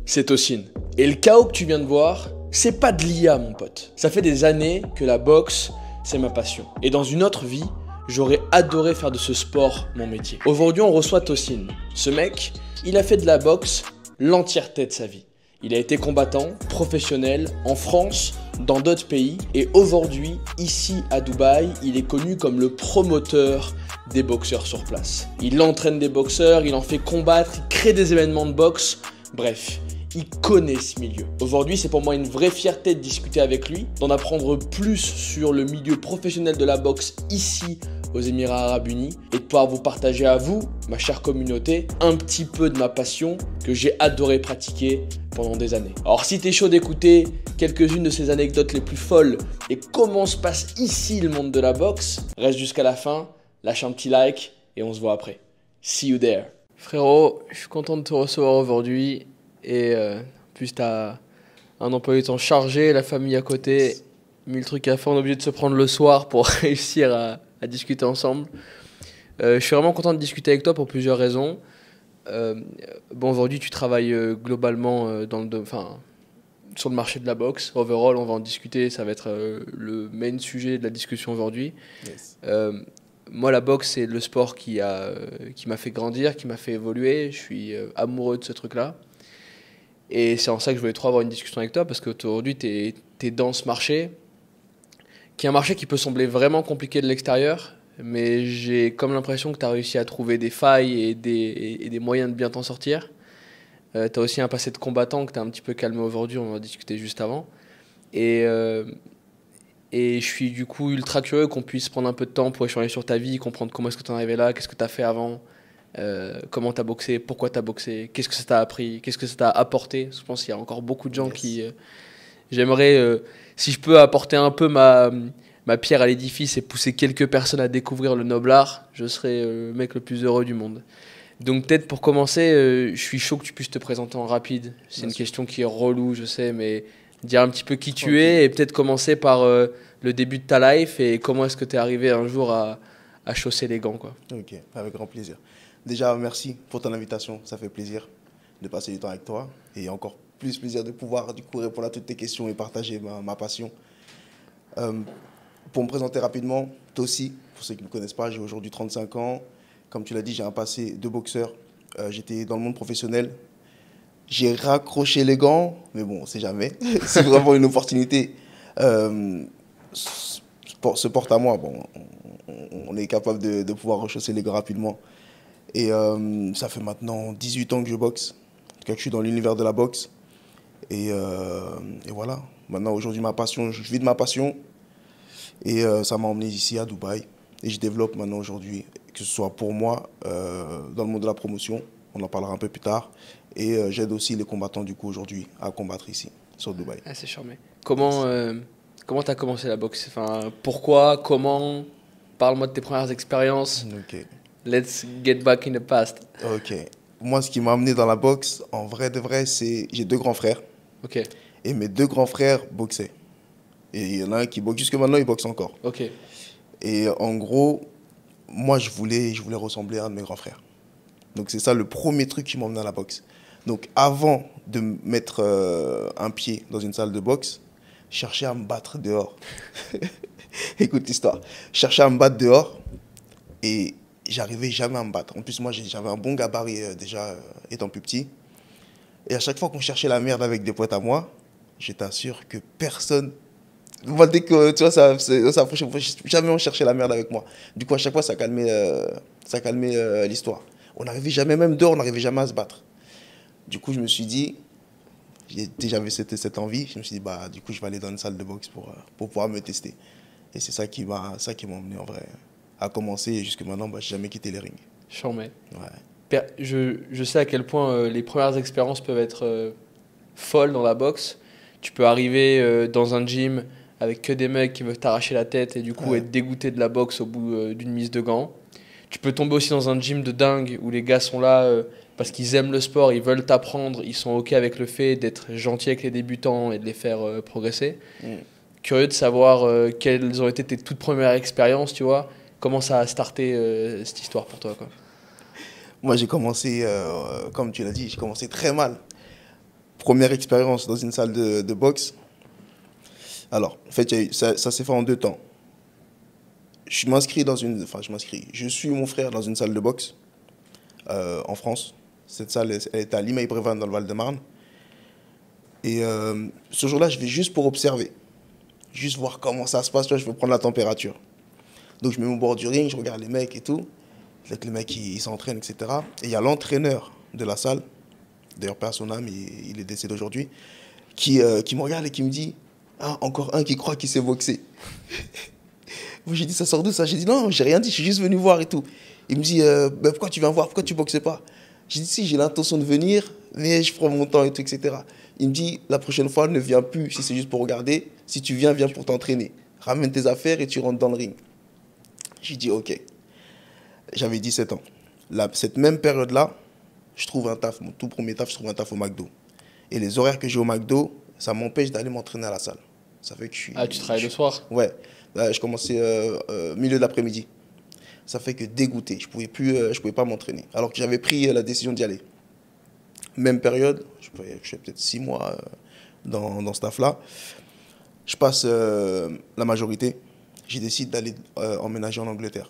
c'est Tosin. Et le chaos que tu viens de voir, c'est pas de l'IA, mon pote. Ça fait des années que la boxe, c'est ma passion. Et dans une autre vie, j'aurais adoré faire de ce sport mon métier. Aujourd'hui, on reçoit Tosin. Ce mec, il a fait de la boxe l'entièreté de sa vie. Il a été combattant, professionnel, en France, dans d'autres pays. Et aujourd'hui, ici à Dubaï, il est connu comme le promoteur des boxeurs sur place. Il entraîne des boxeurs, il en fait combattre, il crée des événements de boxe. Bref, il connaît ce milieu. Aujourd'hui, c'est pour moi une vraie fierté de discuter avec lui, d'en apprendre plus sur le milieu professionnel de la boxe ici aux Émirats Arabes Unis et de pouvoir vous partager à vous, ma chère communauté, un petit peu de ma passion que j'ai adoré pratiquer pendant des années. Alors si t'es chaud d'écouter quelques-unes de ces anecdotes les plus folles et comment se passe ici le monde de la boxe, reste jusqu'à la fin, lâche un petit like et on se voit après. See you there. Frérot, je suis content de te recevoir aujourd'hui et en plus t'as un emploi du temps chargé, la famille à côté, 1000 trucs à faire, on est obligé de se prendre le soir pour réussir à discuter ensemble. Je suis vraiment content de discuter avec toi pour plusieurs raisons. Bon, aujourd'hui, tu travailles globalement sur le marché de la boxe. Overall, on va en discuter, ça va être le main sujet de la discussion aujourd'hui. Yes. Moi, la boxe, c'est le sport qui m'a fait grandir, qui m'a fait évoluer. Je suis amoureux de ce truc-là. Et c'est en ça que je voulais trop avoir une discussion avec toi, parce qu'aujourd'hui, tu es dans ce marché, qui est un marché qui peut sembler vraiment compliqué de l'extérieur, mais j'ai comme l'impression que tu as réussi à trouver des failles et des moyens de bien t'en sortir. Tu as aussi un passé de combattant que tu as un petit peu calmé aujourd'hui, on en a discuté juste avant. Et je suis du coup ultra curieux qu'on puisse prendre un peu de temps pour échanger sur ta vie, comprendre comment est-ce que tu en es arrivé là, qu'est-ce que tu as fait avant, comment tu as boxé, pourquoi tu as boxé, qu'est-ce que ça t'a appris, qu'est-ce que ça t'a apporté. Je pense qu'il y a encore beaucoup de gens qui... j'aimerais, si je peux apporter un peu ma pierre à l'édifice et pousser quelques personnes à découvrir le noble art, je serai le mec le plus heureux du monde. Donc peut-être pour commencer, je suis chaud que tu puisses te présenter en rapide. C'est une question qui est relou, je sais, mais dire un petit peu qui tu es et peut-être commencer par le début de ta life et comment est-ce que tu es arrivé un jour à chausser les gants, quoi. Ok, avec grand plaisir. Déjà, merci pour ton invitation. Ça fait plaisir de passer du temps avec toi. Et encore plus plaisir de pouvoir du coup répondre à toutes tes questions et partager ma passion. Pour me présenter rapidement, Tossi, pour ceux qui ne me connaissent pas, j'ai aujourd'hui 35 ans. Comme tu l'as dit, j'ai un passé de boxeur. J'étais dans le monde professionnel. J'ai raccroché les gants, mais bon, on ne sait jamais. C'est vraiment une opportunité. Se porte à moi. Bon, on est capable de pouvoir rechausser les gants rapidement. Et ça fait maintenant 18 ans que je boxe. En tout cas, que je suis dans l'univers de la boxe. Et voilà. Maintenant, aujourd'hui, ma passion, je vis de ma passion. Et ça m'a emmené ici à Dubaï. Et je développe maintenant aujourd'hui, que ce soit pour moi, dans le monde de la promotion, on en parlera un peu plus tard. Et j'aide aussi les combattants du coup aujourd'hui à combattre ici, sur Dubaï. Ah, c'est charmé. Comment tu as commencé la boxe? Enfin, pourquoi? Comment? Parle-moi de tes premières expériences. Ok. Let's get back in the past. Ok. Moi, ce qui m'a amené dans la boxe, en vrai de vrai, c'est... J'ai 2 grands frères. Ok. Et mes 2 grands frères boxaient. Et il y en a un qui boxe. Jusque maintenant, il boxe encore. Ok. Et en gros, moi, je voulais ressembler à un de mes grands frères. Donc, c'est ça le premier truc qui m'a emmené à la boxe. Donc, avant de mettre un pied dans une salle de boxe, je cherchais à me battre dehors. Écoute l'histoire. Je cherchais à me battre dehors et j'arrivais jamais à me battre. En plus, moi, j'avais un bon gabarit déjà étant plus petit. Et à chaque fois qu'on cherchait la merde avec des potes à moi, je t'assure que personne... Moi, dès que, tu vois, ça approchait, jamais on cherchait la merde avec moi. Du coup, à chaque fois, ça calmait l'histoire. On n'arrivait jamais, même dehors, on n'arrivait jamais à se battre. Du coup, je me suis dit, j'avais cette envie, je me suis dit, bah, du coup, je vais aller dans une salle de boxe pour pouvoir me tester. Et c'est ça qui m'a emmené en vrai à commencer. Et jusque maintenant, bah, je n'ai jamais quitté les rings. Charmé. Ouais. Je sais à quel point les premières expériences peuvent être folles dans la boxe. Tu peux arriver dans un gym avec que des mecs qui veulent t'arracher la tête et du coup être dégoûté de la boxe au bout d'une mise de gants. Tu peux tomber aussi dans un gym de dingue où les gars sont là parce qu'ils aiment le sport, ils veulent t'apprendre, ils sont OK avec le fait d'être gentils avec les débutants et de les faire progresser. Curieux de savoir quelles ont été tes toutes premières expériences, tu vois. Comment ça a starté cette histoire pour toi, quoi. Moi, j'ai commencé, comme tu l'as dit, j'ai commencé très mal. première expérience dans une salle de boxe. Alors, en fait, ça s'est fait en 2 temps. Je m'inscris dans une... Enfin, je suis mon frère dans une salle de boxe en France. Cette salle, elle est à Limeil-Brévannes, dans le Val-de-Marne. Et ce jour-là, je vais juste pour observer. Juste voir comment ça se passe. Tu vois, je veux prendre la température. Donc, je me mets au bord du ring, je regarde les mecs et tout. Avec les mecs, ils s'entraînent, etc. Et il y a l'entraîneur de la salle, d'ailleurs, père à son âme, il est décédé aujourd'hui, qui me regarde et qui me dit « Ah, encore un qui croit qu'il sait boxer. » Moi, j'ai dit « Ça sort d'où ça ?» J'ai dit « Non, j'ai rien dit, je suis juste venu voir et tout. » Il me dit bah, « Pourquoi tu viens voir? Pourquoi tu boxes pas ?» J'ai dit « Si, j'ai l'intention de venir, mais je prends mon temps et tout, etc. » Il me dit « La prochaine fois, ne viens plus si c'est juste pour regarder. Si tu viens, viens pour t'entraîner. Ramène tes affaires et tu rentres dans le ring. » J'ai dit « Ok. » J'avais 17 ans. Cette même période-là, je trouve un taf, mon tout premier taf, je trouve un taf au McDo. Et les horaires que j'ai au McDo, ça m'empêche d'aller m'entraîner à la salle. Ça fait que je suis... Ah, tu travailles le soir? Ouais. Je commençais milieu d'après-midi. Ça fait que dégoûté, je pouvais pas m'entraîner. Alors que j'avais pris la décision d'y aller. Même période, je fais peut-être 6 mois dans ce taf-là. Je passe la majorité. Je décide d'aller emménager en Angleterre.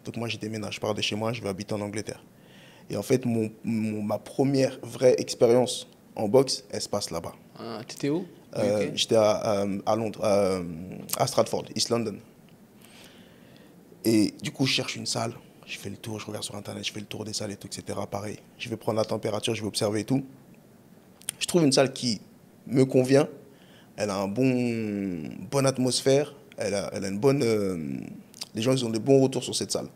Donc moi, je déménage, je pars de chez moi, je vais habiter en Angleterre. Et en fait, ma première vraie expérience en boxe, elle se passe là-bas. Ah, t'étais où? J'étais à Londres, à Stratford, East London. Et du coup, je cherche une salle. Je fais le tour, je regarde sur Internet, je fais le tour des salles et tout, etc. Pareil, je vais prendre la température, je vais observer et tout. Je trouve une salle qui me convient. Elle a bonne atmosphère. Elle a une bonne... les gens, ils ont des bons retours sur cette salle.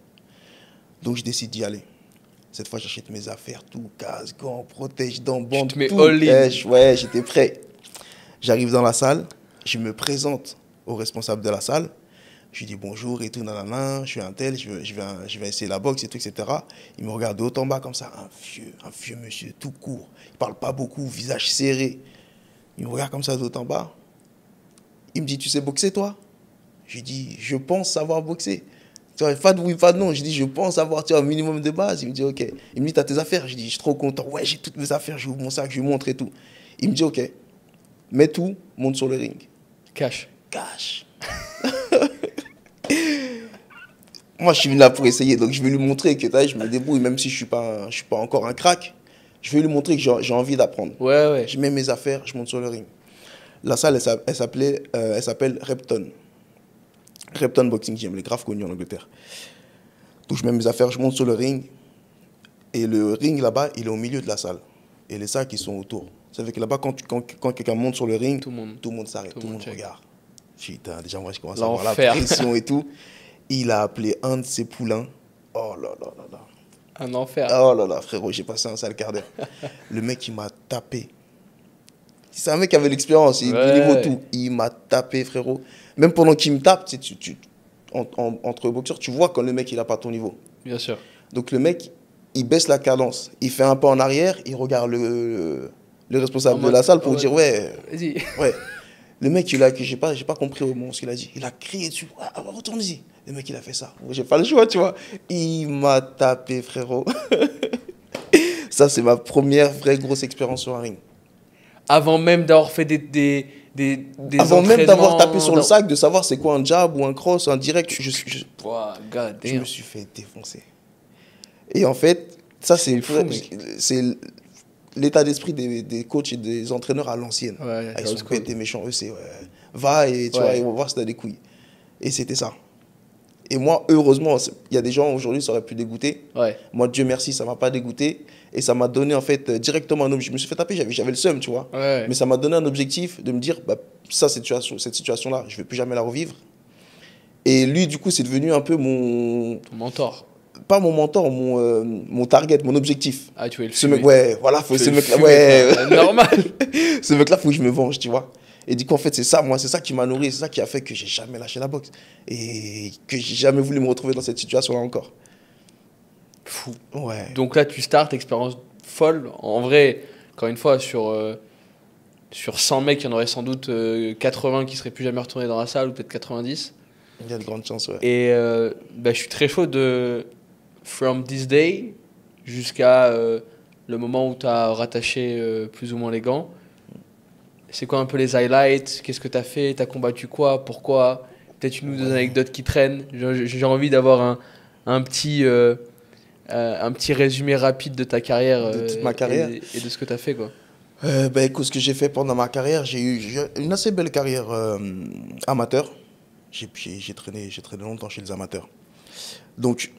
Donc, je décide d'y aller. Cette fois, j'achète mes affaires, tout, casque, gants, protège-dents, bandes, tout. Ouais, j'étais prêt. J'arrive dans la salle, je me présente au responsable de la salle. Je lui dis bonjour et tout, nanana, je suis un tel, je vais essayer la boxe et tout, etc. Il me regarde de haut en bas comme ça, un vieux monsieur, tout court. Il parle pas beaucoup, visage serré. Il me regarde comme ça de haut en bas. Il me dit, tu sais boxer, toi? Je lui dis, je pense savoir boxer. Tu vois, pas de oui, pas de non. Je dis, je pense avoir un minimum de base. Il me dit, ok. Il me dit, t'as tes affaires? Je dis, je suis trop content. Ouais, j'ai toutes mes affaires, j'ouvre mon sac, je lui montre et tout. Il me dit, ok, mets tout, monte sur le ring. Cash. Moi, je suis venu là pour essayer, donc je vais lui montrer que je me débrouille, même si je suis pas encore un crack. Je vais lui montrer que j'ai envie d'apprendre. Ouais. Je mets mes affaires, je monte sur le ring. La salle, elle s'appelle Repton. Repton Boxing Gym, elle est grave connue en Angleterre. Donc je mets mes affaires, je monte sur le ring. Et le ring là-bas, il est au milieu de la salle. Et les salles qui sont autour. Ça veut dire que là-bas, quand quelqu'un monte sur le ring, tout le monde s'arrête, tout le monde regarde. Putain, déjà moi je commence à avoir la pression et tout. Il a appelé un de ses poulains. Oh là là là là. Un enfer. Oh là là, frérot, j'ai passé un sale quart d'heure. Le mec, il m'a tapé. C'est un mec qui avait l'expérience, il niveau tout. Il m'a tapé, frérot. Même pendant qu'il me tape, entre boxeurs, tu vois quand le mec, il n'a pas ton niveau. Bien sûr. Donc le mec, il baisse la cadence. Il fait un pas en arrière, il regarde le responsable de la salle pour dire ouais. Vas-y. Ouais. Le mec, j'ai pas compris au moment ce qu'il a dit. Il a crié dessus. Ah, retourne ici. Le mec, il a fait ça. J'ai pas le choix, tu vois. Il m'a tapé, frérot. Ça, c'est ma première vraie grosse expérience sur un ring. Avant même d'avoir fait des avant même d'avoir tapé sur le sac, de savoir c'est quoi un jab ou un cross, un direct, je me suis fait défoncer. Et en fait, ça, c'est l'état d'esprit des coachs et des entraîneurs à l'ancienne. Ouais, ils sont bêtes et méchants. Eux, c'est va et tu vois, ils vont voir si t'as des couilles. Et c'était ça. Et moi, heureusement, il y a des gens aujourd'hui, ça aurait pu dégoûter. Ouais. Moi, Dieu merci, ça m'a pas dégoûté. Et ça m'a donné, en fait, directement un objectif. Je me suis fait taper, j'avais le seum, tu vois. Ouais. Mais ça m'a donné un objectif de me dire, bah, cette situation-là, je vais plus jamais la revivre. Et lui, du coup, c'est devenu un peu mon... Ton mentor. Pas mon mentor, mon target, mon objectif. Ah, tu veux le ce mec, ouais, voilà, ce mec-là, ouais. Normal. Ce mec-là, faut que je me venge, tu vois. Et du coup, en fait, c'est ça qui m'a nourri, c'est ça qui a fait que j'ai jamais lâché la boxe. Et que j'ai jamais voulu me retrouver dans cette situation-là encore. Fou. Ouais. Donc là, tu startes, expérience folle. En vrai, encore une fois, sur 100 mecs, il y en aurait sans doute 80 qui seraient plus jamais retournés dans la salle, ou peut-être 90. Il y a de grandes chances, ouais. Et je suis très chaud de from this day jusqu'à le moment où tu as rattaché plus ou moins les gants. C'est quoi un peu les highlights? Qu'est-ce que tu as fait? Tu as combattu quoi? Pourquoi? Peut-être une ou deux anecdotes qui traînent. J'ai envie d'avoir un petit résumé rapide de ta carrière De toute ma carrière. et de ce que tu as fait, quoi. Écoute, ce que j'ai fait pendant ma carrière, j'ai une assez belle carrière amateur. J'ai traîné longtemps chez les amateurs. Donc,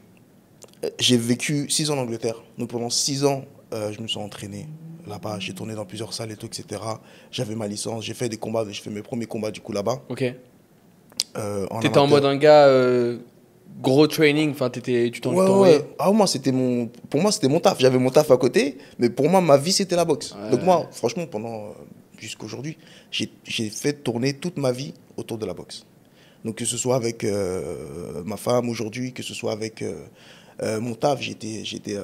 j'ai vécu 6 ans en Angleterre. Donc, pendant 6 ans, je me suis entraîné là-bas. J'ai tourné dans plusieurs salles et tout, etc. J'avais ma licence. J'ai fait des combats. J'ai fait mes premiers combats, du coup, là-bas. Ok. T'étais En mode un gars gros training, enfin tu t'envoyais. ouais. Ah, moi, pour moi, c'était mon taf. J'avais mon taf à côté, mais pour moi, ma vie, c'était la boxe. Ouais. Donc moi, franchement, jusqu'à aujourd'hui, j'ai fait tourner toute ma vie autour de la boxe. Donc que ce soit avec ma femme aujourd'hui, que ce soit avec mon taf, j'étais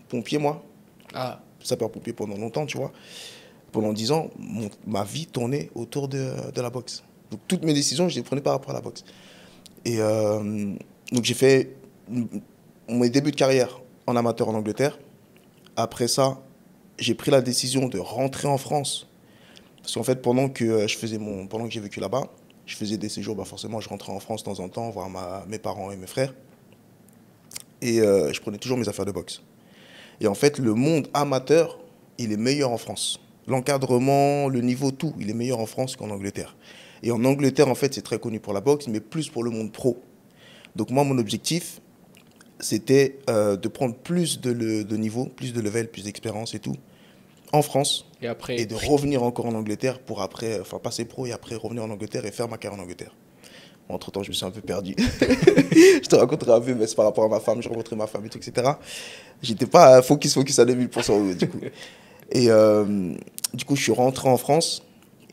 pompier, moi. Ah, Sapeur-pompier pendant longtemps, tu vois. Pendant 10 ans, ma vie tournait autour de la boxe. Donc toutes mes décisions, je les prenais par rapport à la boxe. Et donc j'ai fait mes débuts de carrière en amateur en Angleterre. Après ça, j'ai pris la décision de rentrer en France. Parce qu'en fait, pendant que j'ai vécu là-bas, je faisais des séjours, forcément, je rentrais en France de temps en temps, voir mes parents et mes frères. Et je prenais toujours mes affaires de boxe. Et en fait, le monde amateur, il est meilleur en France. L'encadrement, le niveau, tout, il est meilleur en France qu'en Angleterre. Et en Angleterre, en fait, c'est très connu pour la boxe, mais plus pour le monde pro. Donc moi, mon objectif, c'était de prendre plus de niveau, plus de level, plus d'expérience et tout, en France. Et de revenir encore en Angleterre pour après, passer pro et après revenir en Angleterre et faire ma carrière en Angleterre. Entre-temps, je me suis un peu perdu. Je te raconterai un peu, mais c'est par rapport à ma femme. J'ai rencontré ma femme et tout, etc. J'étais pas focus à 2000% du coup. Et du coup, je suis rentré en France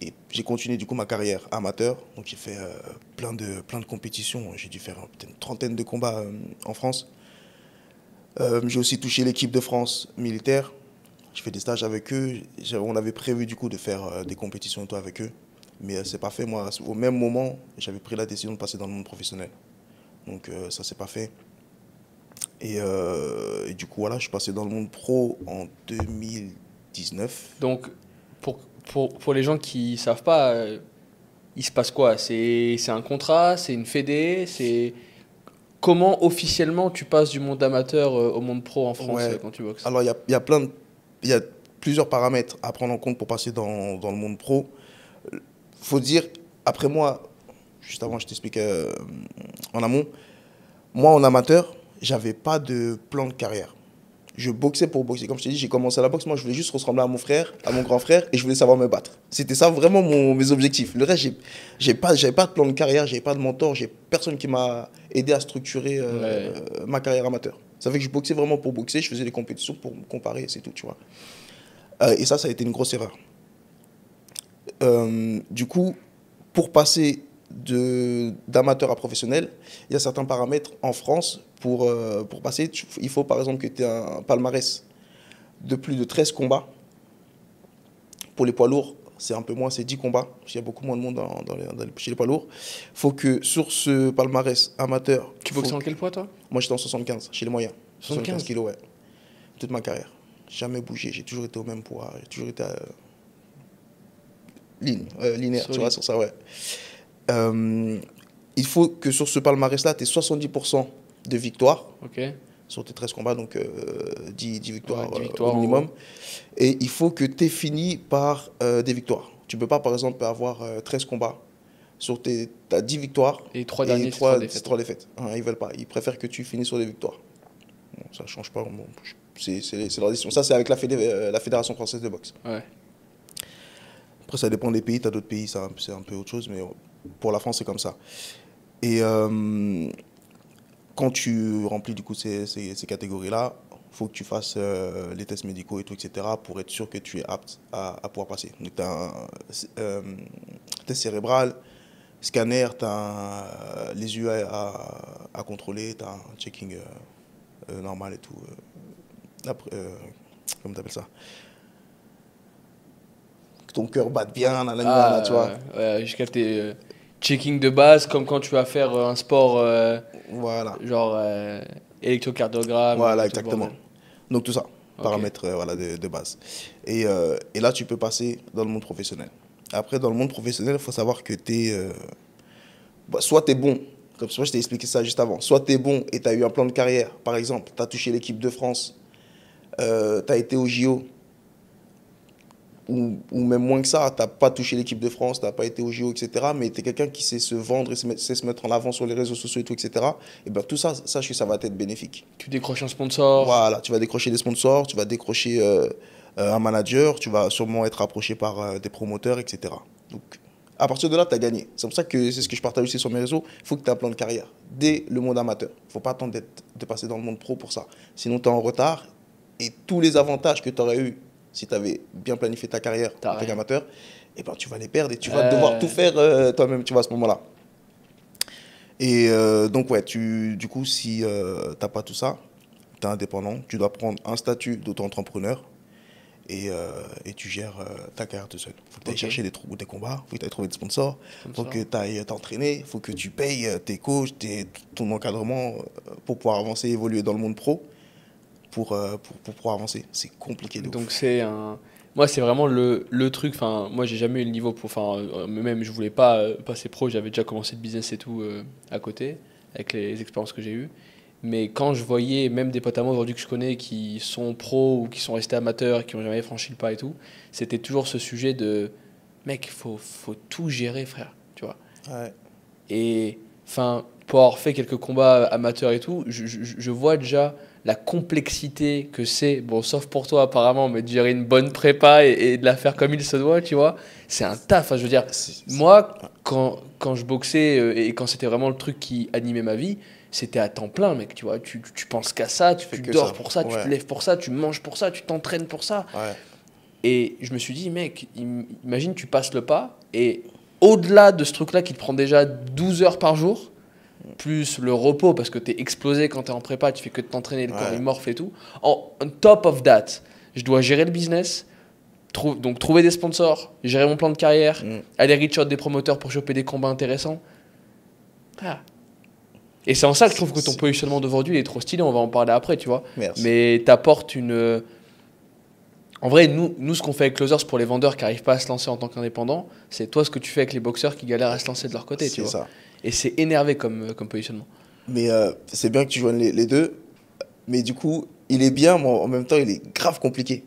et j'ai continué du coup ma carrière amateur. Donc j'ai fait plein de compétitions. J'ai dû faire peut-être une trentaine de combats en France. J'ai aussi touché l'équipe de France militaire. Je fais des stages avec eux. On avait prévu du coup de faire des compétitions et tout avec eux. Mais c'est pas fait. Moi, au même moment, j'avais pris la décision de passer dans le monde professionnel. Donc ça, c'est pas fait. Et du coup, voilà, je suis passé dans le monde pro en 2019. Donc, pour les gens qui savent pas, il se passe quoi? C'est un contrat? C'est une fédé? Comment officiellement tu passes du monde amateur au monde pro en France quand tu boxes? Alors, il y a plusieurs paramètres à prendre en compte pour passer dans le monde pro. Faut dire, après moi, juste avant, je t'explique en amont, moi en amateur, j'avais pas de plan de carrière. Je boxais pour boxer. Comme je t'ai dit, j'ai commencé à la boxe, moi je voulais juste ressembler à mon frère, à mon grand frère, et je voulais savoir me battre. C'était ça vraiment mes objectifs. Le reste, j'avais pas de plan de carrière, j'avais pas de mentor, j'ai personne qui m'a aidé à structurer ma carrière amateur. Ça fait que je boxais vraiment pour boxer, je faisais des compétitions pour me comparer, c'est tout, tu vois. Et ça a été une grosse erreur. Du coup, pour passer d'amateur à professionnel, il y a certains paramètres en France. Pour passer, il faut par exemple que tu aies un palmarès de plus de 13 combats. Pour les poids lourds, c'est un peu moins, c'est 10 combats. Il y a beaucoup moins de monde chez les poids lourds. Il faut que sur ce palmarès amateur... Tu boxes en quel poids, toi? Moi, j'étais en 75, chez les moyens. 75 kilos, ouais. Toute ma carrière. Jamais bougé, j'ai toujours été au même poids. J'ai toujours été linéaire, tu vois, sur ça, ouais. Il faut que sur ce palmarès-là, tu aies 70% de victoires. Ok. Sur tes 13 combats, donc 10 victoires, ouais, 10 victoires au minimum. Et il faut que tu aies fini par des victoires. Tu ne peux pas, par exemple, avoir 13 combats. Tu as 10 victoires et 3 derniers, c'est 3 défaites. Ils ne veulent pas. Ils préfèrent que tu finisses sur des victoires. Bon, ça ne change pas. Bon, c'est leur décision. Ça, c'est avec la Fédération française de boxe. Ouais. Après, ça dépend des pays. Tu as d'autres pays, c'est un peu autre chose. Mais pour la France, c'est comme ça. Et quand tu remplis du coup ces catégories-là, il faut que tu fasses les tests médicaux et tout, etc. pour être sûr que tu es apte à pouvoir passer. Donc, tu as un test cérébral, scanner, tu as les yeux à contrôler, tu as un checking normal et tout. Comment tu appelles ça? Que ton cœur batte bien, tu vois. Ouais, je captais. Checking de base, comme quand tu vas faire un sport voilà. genre électrocardiogramme. Voilà, exactement. Donc tout ça, paramètres de base. Et là, tu peux passer dans le monde professionnel. Après, dans le monde professionnel, il faut savoir que soit tu es bon, comme je t'ai expliqué ça juste avant, soit tu es bon et tu as eu un plan de carrière. Par exemple, tu as touché l'équipe de France, tu as été au JO, ou même moins que ça, tu n'as pas touché l'équipe de France, tu n'as pas été au JO, etc. Mais tu es quelqu'un qui sait se vendre, et sait se mettre en avant sur les réseaux sociaux et tout, etc. Et ben tout ça, sache que ça va t'être bénéfique. Tu décroches un sponsor. Voilà, tu vas décrocher des sponsors, tu vas décrocher un manager, tu vas sûrement être approché par des promoteurs, etc. Donc, à partir de là, tu as gagné. C'est pour ça que c'est ce que je partage aussi sur mes réseaux. Il faut que tu aies un plan de carrière dès le monde amateur. Il ne faut pas attendre de passer dans le monde pro pour ça. Sinon, tu es en retard et tous les avantages que tu aurais eu si tu avais bien planifié ta carrière en tant qu'amateur, eh ben, tu vas les perdre et tu vas devoir tout faire toi-même, tu vois, à ce moment-là. Et donc, ouais, du coup, si tu n'as pas tout ça, tu es indépendant, tu dois prendre un statut d'auto-entrepreneur et tu gères ta carrière tout seul. Il faut que tu ailles chercher des combats, il faut que tu ailles trouver des sponsors, il faut que tu ailles t'entraîner, il faut que tu payes tes coachs, ton encadrement pour pouvoir avancer, évoluer dans le monde pro. Pour pouvoir avancer. C'est compliqué de Donc ouf. c'est un... Moi, c'est vraiment le truc. Enfin, moi, j'ai jamais eu le niveau pour... Enfin, même, je voulais pas passer pro. J'avais déjà commencé le business et tout à côté, avec les expériences que j'ai eues. Mais quand je voyais même des potes à moi aujourd'hui que je connais qui sont pros ou qui sont restés amateurs, qui n'ont jamais franchi le pas et tout, c'était toujours ce sujet de... Mec, faut tout gérer, frère. Tu vois. Ouais. Et, enfin, pour avoir fait quelques combats amateurs et tout, je vois déjà la complexité que c'est, bon, sauf pour toi apparemment, mais de gérer une bonne prépa et de la faire comme il se doit, tu vois, c'est un taf. Enfin, je veux dire, moi, quand je boxais et quand c'était vraiment le truc qui animait ma vie, c'était à temps plein, mec, tu vois. Tu penses qu'à ça, tu dors pour ça, tu te lèves pour ça, tu manges pour ça, tu t'entraînes pour ça. Ouais. Et je me suis dit, mec, imagine, tu passes le pas et au-delà de ce truc-là qui te prend déjà 12 heures par jour, plus le repos parce que tu es explosé quand tu es en prépa, tu fais que de t'entraîner, le corps il morphe et tout. On top of that, je dois gérer le business, donc trouver des sponsors, gérer mon plan de carrière, aller reach out des promoteurs pour choper des combats intéressants. Ah. Et c'est en ça que je trouve que ton positionnement d'aujourd'hui est trop stylé, on va en parler après, tu vois. Merci. Mais t'apportes une... En vrai, nous, ce qu'on fait avec Closers pour les vendeurs qui n'arrivent pas à se lancer en tant qu'indépendants, c'est toi ce que tu fais avec les boxeurs qui galèrent à se lancer de leur côté, tu vois. Ça. Et c'est énervé comme positionnement. Mais c'est bien que tu joignes les deux. Mais du coup, il est bien, mais en même temps, il est grave compliqué.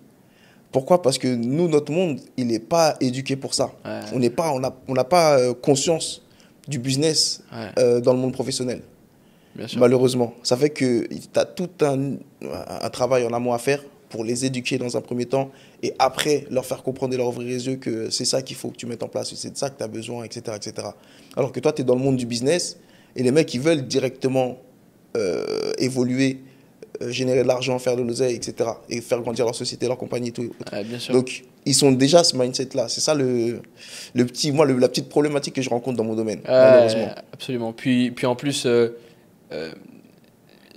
Pourquoi? Parce que nous, notre monde, il n'est pas éduqué pour ça. Ouais. On n'a pas conscience du business dans le monde professionnel. Bien sûr. Malheureusement. Ça fait que tu as tout un travail en amont à faire pour les éduquer dans un premier temps et après leur faire comprendre et leur ouvrir les yeux que c'est ça qu'il faut que tu mettes en place, c'est de ça que tu as besoin, etc., etc. Alors que toi, tu es dans le monde du business et les mecs, ils veulent directement évoluer, générer de l'argent, faire de l'oseille, etc. et faire grandir leur société, leur compagnie et tout. Bien sûr. Donc, ils sont déjà ce mindset-là. C'est ça la petite problématique que je rencontre dans mon domaine, malheureusement. Absolument. Puis en plus,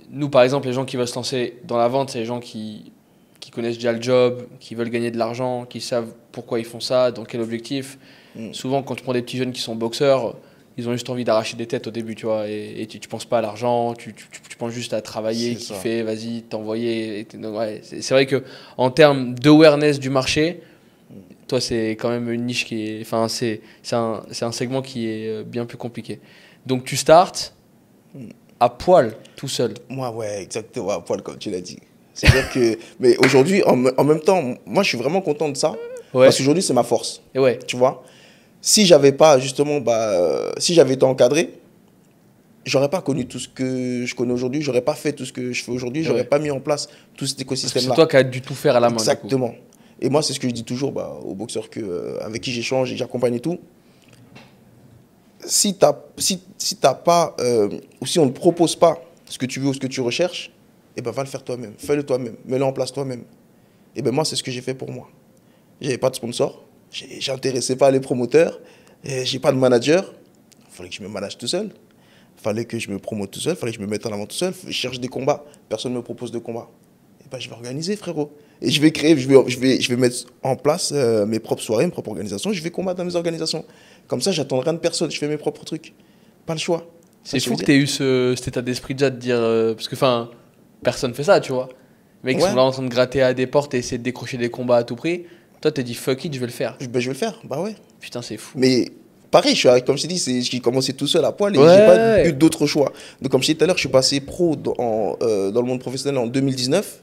nous, par exemple, les gens qui veulent se lancer dans la vente, c'est les gens qui connaissent déjà le job, qui veulent gagner de l'argent, qui savent pourquoi ils font ça, dans quel objectif. Souvent, quand tu prends des petits jeunes qui sont boxeurs, ils ont juste envie d'arracher des têtes au début, tu vois, et tu penses pas à l'argent, tu penses juste à travailler, kiffer, vas-y, t'envoyer. Ouais, c'est vrai qu'en termes d'awareness du marché, toi, c'est quand même une niche qui est... Enfin, c'est un segment qui est bien plus compliqué. Donc, tu startes à poil, tout seul. Moi, ouais, exactement, à poil, comme tu l'as dit. C'est-à-dire que... Mais aujourd'hui, en même temps, moi, je suis vraiment content de ça. Ouais. Parce qu'aujourd'hui, c'est ma force. Et ouais. Tu vois, si j'avais pas, justement, si j'avais été encadré, j'aurais pas connu tout ce que je connais aujourd'hui, j'aurais pas fait tout ce que je fais aujourd'hui, j'aurais pas mis en place tout cet écosystème-là. C'est toi qui as dû tout faire à la main. Exactement. Et moi, c'est ce que je dis toujours aux boxeurs avec qui j'échange et que j'accompagne et tout. Si t'as pas, ou si on ne te propose pas ce que tu veux ou ce que tu recherches, eh ben, va le faire toi-même, fais-le toi-même, mets-le en place toi-même. Et ben moi, c'est ce que j'ai fait pour moi. J'avais pas de sponsor, j'intéressais pas les promoteurs, j'ai pas de manager. Il fallait que je me manage tout seul, il fallait que je me promote tout seul, il fallait que je me mette en avant tout seul, je cherche des combats, personne ne me propose de combats. Et ben je vais organiser, frérot. Et je vais créer, je vais mettre en place mes propres soirées, mes propres organisations, je vais combattre dans mes organisations. Comme ça, j'attends rien de personne, je fais mes propres trucs. Pas le choix. C'est fou que tu aies eu cet état d'esprit déjà de dire... parce que, enfin, personne fait ça, tu vois. Les mecs sont là en train de gratter à des portes et essayer de décrocher des combats à tout prix. Toi, t'as dit fuck it, je vais le faire. Ben, je vais le faire, bah ouais. Putain, c'est fou. Mais pareil, comme je t'ai dit, j'ai commencé tout seul à poil et Ouais. j'ai pas eu d'autre choix. Donc, comme je t'ai dit tout à l'heure, je suis passé pro dans le monde professionnel en 2019.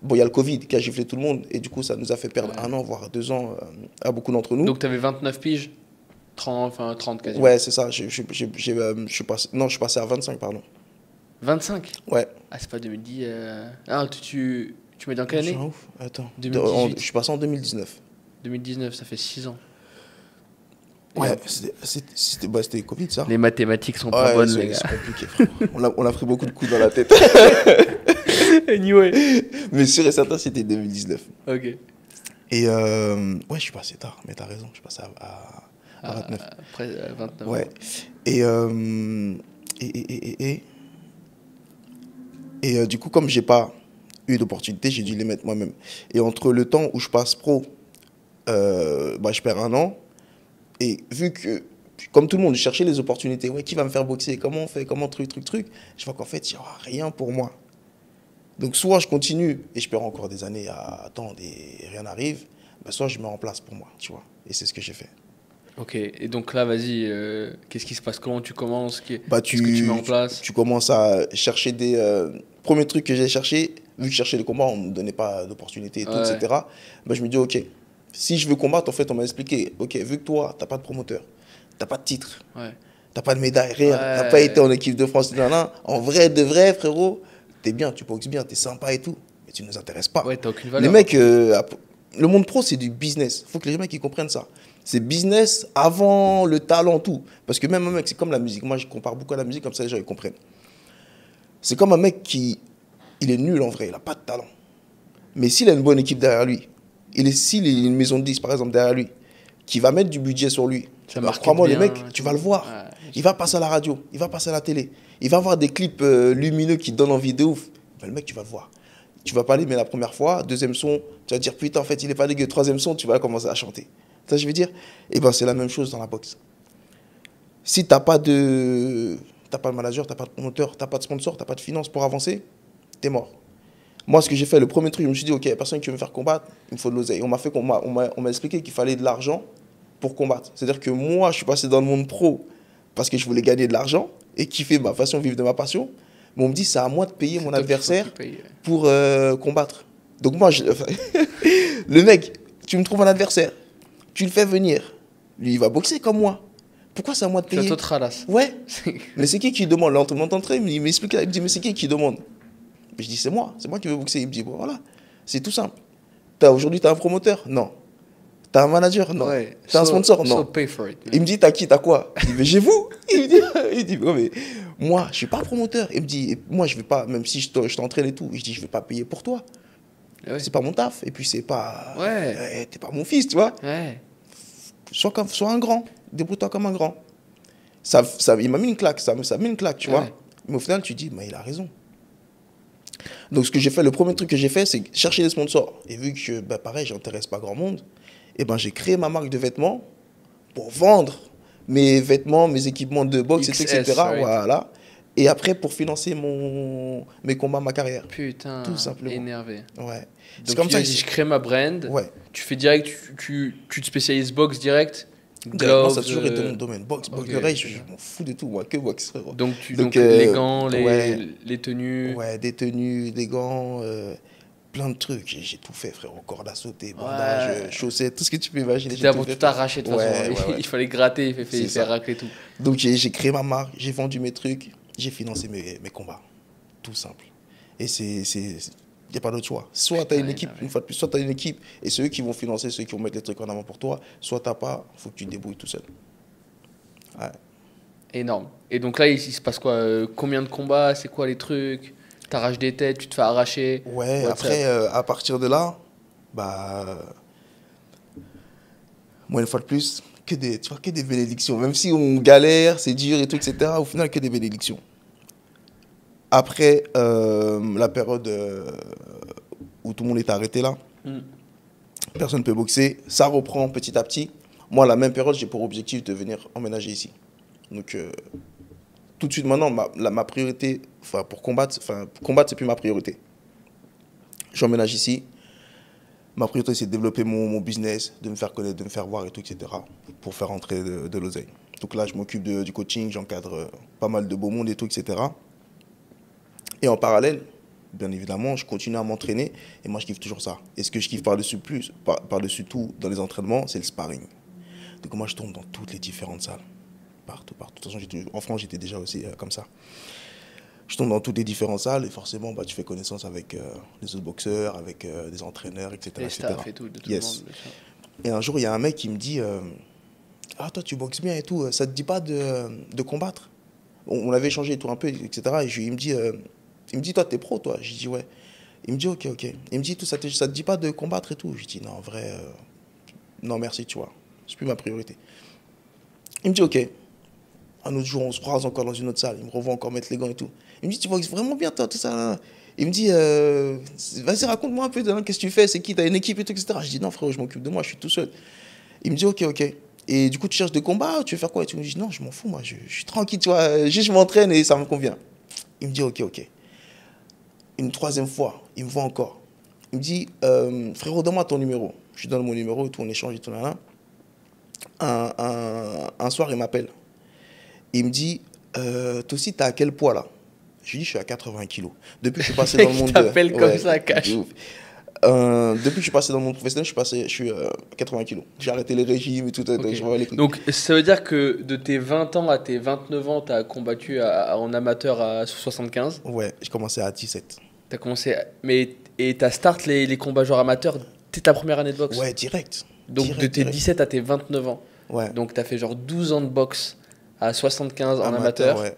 Bon, il y a le Covid qui a giflé tout le monde et du coup, ça nous a fait perdre 1 an, voire 2 ans à beaucoup d'entre nous. Donc, t'avais 29 piges, 30, enfin 30 quasiment. Ouais, c'est ça. Je suis passé à 25, pardon. 25? Ouais. Ah, c'est pas 2010. Ah, tu mets dans quelle Je suis année? un ouf. Attends. 2018. Je suis passé en 2019. 2019, ça fait 6 ans. Ouais, c'était Covid, ça. Les mathématiques sont pas bonnes, les gars. C'est compliqué, frère. On a pris beaucoup de coups dans la tête. Anyway. Mais sûr et certain, c'était 2019. Ok. Et ouais, je suis passé tard, mais t'as raison, je suis passé à 29. Après 29. Ouais. Et du coup, comme j'ai pas eu d'opportunité, j'ai dû les mettre moi-même. Et entre le temps où je passe pro, je perds 1 an. Et vu que, comme tout le monde, je cherchais les opportunités. Ouais, qui va me faire boxer? Comment on fait? Comment truc? Je vois qu'en fait, il n'y aura rien pour moi. Donc, soit je continue et je perds encore des années à attendre et rien n'arrive, soit je mets en place pour moi, tu vois. Et c'est ce que j'ai fait. Ok, et donc là, vas-y, qu'est-ce qui se passe? Comment tu commences? Qu'est-ce que Tu tu mets en place? Tu commences à chercher des... Premier truc que j'ai cherché, vu que je cherchais les combats, on ne me donnait pas d'opportunités et tout, Ouais. etc. Je me dis, ok, si je veux combattre, en fait, on m'a expliqué, ok, vu que toi, tu n'as pas de promoteur, tu n'as pas de titre, Ouais. tu n'as pas de médaille, rien, Ouais. tu n'as pas été en équipe de France, en vrai, de vrai, frérot, tu es bien, tu boxes bien, tu es sympa et tout, mais tu ne nous intéresses pas. Ouais, t'as aucune valeur. Les mecs, le monde pro, c'est du business. Il faut que les mecs ils comprennent ça. C'est business avant le talent, tout. Parce que même un mec, c'est comme la musique. Moi, je compare beaucoup à la musique, comme ça les gens ils comprennent. C'est comme un mec il est nul en vrai, il n'a pas de talent. Mais s'il a une bonne équipe derrière lui, s'il a une maison de 10 par exemple derrière lui, qui va mettre du budget sur lui, crois-moi, le mec, tu vas le voir. Ouais. Il va passer à la radio, il va passer à la télé, il va avoir des clips lumineux qui donnent envie de ouf. Le mec, tu vas le voir. Tu vas pas l'aimer la première fois, deuxième son, tu vas dire putain, en fait, il est pas dégueu. Troisième son, tu vas commencer à chanter. Ça, je veux dire, et c'est la même chose dans la boxe. Si t'as pas de manager, t'as pas de promoteur, t'as pas de sponsor, t'as pas de finance pour avancer, t'es mort. Moi, ce que j'ai fait, le premier truc, je me suis dit, ok, personne qui veut me faire combattre, il me faut de l'oseille. On m'a expliqué qu'il fallait de l'argent pour combattre. C'est-à-dire que moi, je suis passé dans le monde pro parce que je voulais gagner de l'argent et kiffer ma façon, vivre de ma passion. Mais on me dit, c'est à moi de payer mon adversaire pour combattre. Donc moi, le mec, tu me trouves un adversaire, tu le fais venir, lui, il va boxer comme moi. Pourquoi c'est à moi de payer? Tu t'autralasse. Ouais. Mais c'est qui demande? L'entraînement d'entrée, il m'explique, il me dit, mais c'est qui demande? Je dis, c'est moi qui veux boxer. Il me dit, bon, voilà, c'est tout simple. Aujourd'hui, tu as un promoteur? Non. Tu as un manager? Non. Ouais. Tu as un sponsor? Non. So pay for it, il me dit, t'as qui? T'as quoi? Je dis, mais j'ai vous. Il dit, oh, mais moi, je suis pas promoteur. Il me dit, moi, je vais pas, même si je t'entraîne et tout, je dis, je vais pas payer pour toi. Ouais. C'est pas mon taf. Et puis, c'est pas. Ouais. T'es pas mon fils, tu vois. Ouais. Sois un grand. Débrouille-toi comme un grand. Il m'a mis une claque. Ça m'a mis une claque, tu vois. Mais au final, tu dis, mais il a raison. Donc, ce que j'ai fait, le premier truc que j'ai fait, c'est chercher des sponsors. Et vu que, pareil, j'intéresse pas grand monde, j'ai créé ma marque de vêtements pour vendre mes vêtements, mes équipements de boxe, etc. Right. Voilà. Et après, pour financer mes combats, ma carrière. Putain, tout simplement. Énervé. Ouais. Donc, comme ça, je crée ma brand. Ouais. Tu fais direct, tu te spécialises boxe direct. Gloves, ça a toujours été mon domaine. Boxe, le reste, je m'en fous de tout, moi, que boxe. Donc les gants, les tenues. Ouais, des tenues, des gants, plein de trucs. J'ai tout fait, frérot. Corde à sauter, bandage, chaussettes, tout ce que tu peux imaginer. C'était pour tout arracher de toute façon. Il fallait gratter, il fait racler tout. Donc j'ai créé ma marque, j'ai vendu mes trucs, j'ai financé mes combats. Tout simple. Et il n'y a pas d'autre choix. Soit tu as une équipe, une fois de plus, soit tu as une équipe et c'est eux qui vont financer, ceux qui vont mettre les trucs en avant pour toi, soit tu n'as pas, il faut que tu te débrouilles tout seul. Ouais. Énorme. Et donc là, il se passe quoi? Combien de combats? C'est quoi les trucs? T'arraches des têtes, tu te fais arracher? Ouais, après, à partir de là, moi, une fois de plus, que des bénédictions. Même si on galère, c'est dur et tout, etc., au final, que des bénédictions. Après la période où tout le monde est arrêté là, personne ne peut boxer, ça reprend petit à petit. Moi, à la même période, j'ai pour objectif de venir emménager ici. Donc, tout de suite maintenant, ma priorité, pour combattre, c'est plus ma priorité. J'emménage ici. Ma priorité, c'est de développer mon business, de me faire connaître, de me faire voir et tout, etc. pour faire rentrer de l'oseille. Donc là, je m'occupe du coaching, j'encadre pas mal de beau monde et tout, etc. Et en parallèle, bien évidemment, je continue à m'entraîner et moi, je kiffe toujours ça. Et ce que je kiffe par-dessus tout dans les entraînements, c'est le sparring. Donc moi, je tourne dans toutes les différentes salles. Partout, partout. De toute façon, en France, j'étais déjà aussi comme ça. Je tombe dans toutes les différentes salles et forcément, bah, tu fais connaissance avec les autres boxeurs, avec des entraîneurs, etc. Les staffs et tout, de tout yes. le monde. Bien sûr. Et un jour, il y a un mec qui me dit ah, toi, tu boxes bien et tout, ça te dit pas de combattre? On avait échangé et tout un peu, etc. Et il me dit, toi, t'es pro, toi? Je dis, ouais. Il me dit, ok, ok. Il me dit, tout, ça te dit pas de combattre et tout? Je dis, non, en vrai, non, merci, tu vois. C'est plus ma priorité. Il me dit, ok. Un autre jour, on se croise encore dans une autre salle. Il me revoit encore mettre les gants et tout. Il me dit, tu boxes vraiment bien, toi, tout ça, là. Il me dit, vas-y, raconte-moi un peu, qu'est-ce que tu fais, c'est qui, t'as une équipe et tout, etc. Je dis, non, frérot, je m'occupe de moi, je suis tout seul. Il me dit, ok, ok. Et du coup, tu cherches des combats, tu veux faire quoi? Et tu me dis, non, je m'en fous, moi, je suis tranquille, tu vois, juste je m'entraîne et ça me convient. Il me dit, ok, ok. Une troisième fois, il me voit encore. Il me dit, frérot, donne-moi ton numéro. Je lui donne mon numéro et tout, on échange et tout, là. Un soir, il m'appelle. Il me dit, toi aussi, t'as à quel poids, là? Je lui dis, je suis à 80 kilos. Depuis que je suis passé dans le monde... t'appelle comme ça, cash. Depuis que je suis passé dans le monde professionnel, je suis à 80 kilos. J'ai arrêté les régimes et tout. Okay. Donc, ça veut dire que de tes 20 ans à tes 29 ans, tu as combattu en amateur à 75? Ouais, j'ai commencé à 17. Tu as commencé... Et tu as start les combats genre amateurs dès ta première année de boxe? Ouais, direct. Donc, de tes 17 à tes 29 ans. Ouais. Donc, tu as fait genre 12 ans de boxe à 75 en amateur. Ouais.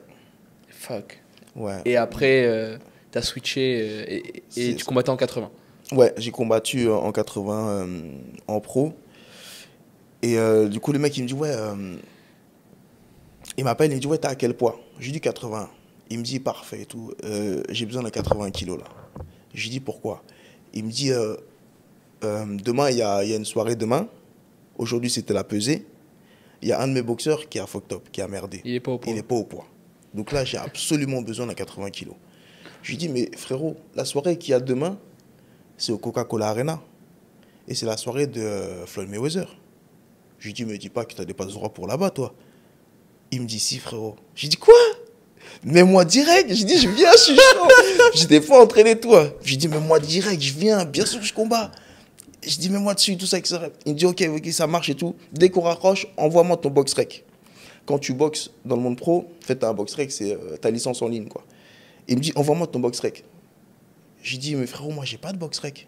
Fuck. Ouais. Et après, tu as switché et tu combattais en 80. Ouais, j'ai combattu en 80 en pro. Et du coup, le mec, il me dit, ouais, il m'appelle, il me dit, ouais, t'as à quel poids? Je lui dis 80. Il me dit, parfait et tout. J'ai besoin de 80 kilos là. Je lui dis, pourquoi? Il me dit, demain, il y a une soirée demain. Aujourd'hui, c'était la pesée. Il y a un de mes boxeurs qui a fucked up, qui a merdé. Il n'est pas au poids. Il n'est pas au poids. Donc là, j'ai absolument besoin de 80 kilos. Je lui dis, mais frérot, la soirée qu'il y a demain, c'est au Coca-Cola Arena. Et c'est la soirée de Floyd Mayweather. Je lui dis, me dis pas que tu as des passe-droits pour là-bas, toi. Il me dit, si, frérot. Je lui dis, quoi? Mets-moi direct. Je dis, je viens, je suis chaud. J'étais pas entraîné, toi. Je lui dis, mets-moi direct, je viens. Bien sûr que je combats. Je dis, mets-moi dessus, tout ça, etc. Il me dit, ok, ça marche et tout. Dès qu'on raccroche, envoie-moi ton box rec. Quand tu boxes dans le monde pro, en fait, t'as un box rec, c'est ta licence en ligne, quoi. Il me dit, envoie-moi ton box rec. Je lui dis, mais frérot, moi, j'ai pas de box rec.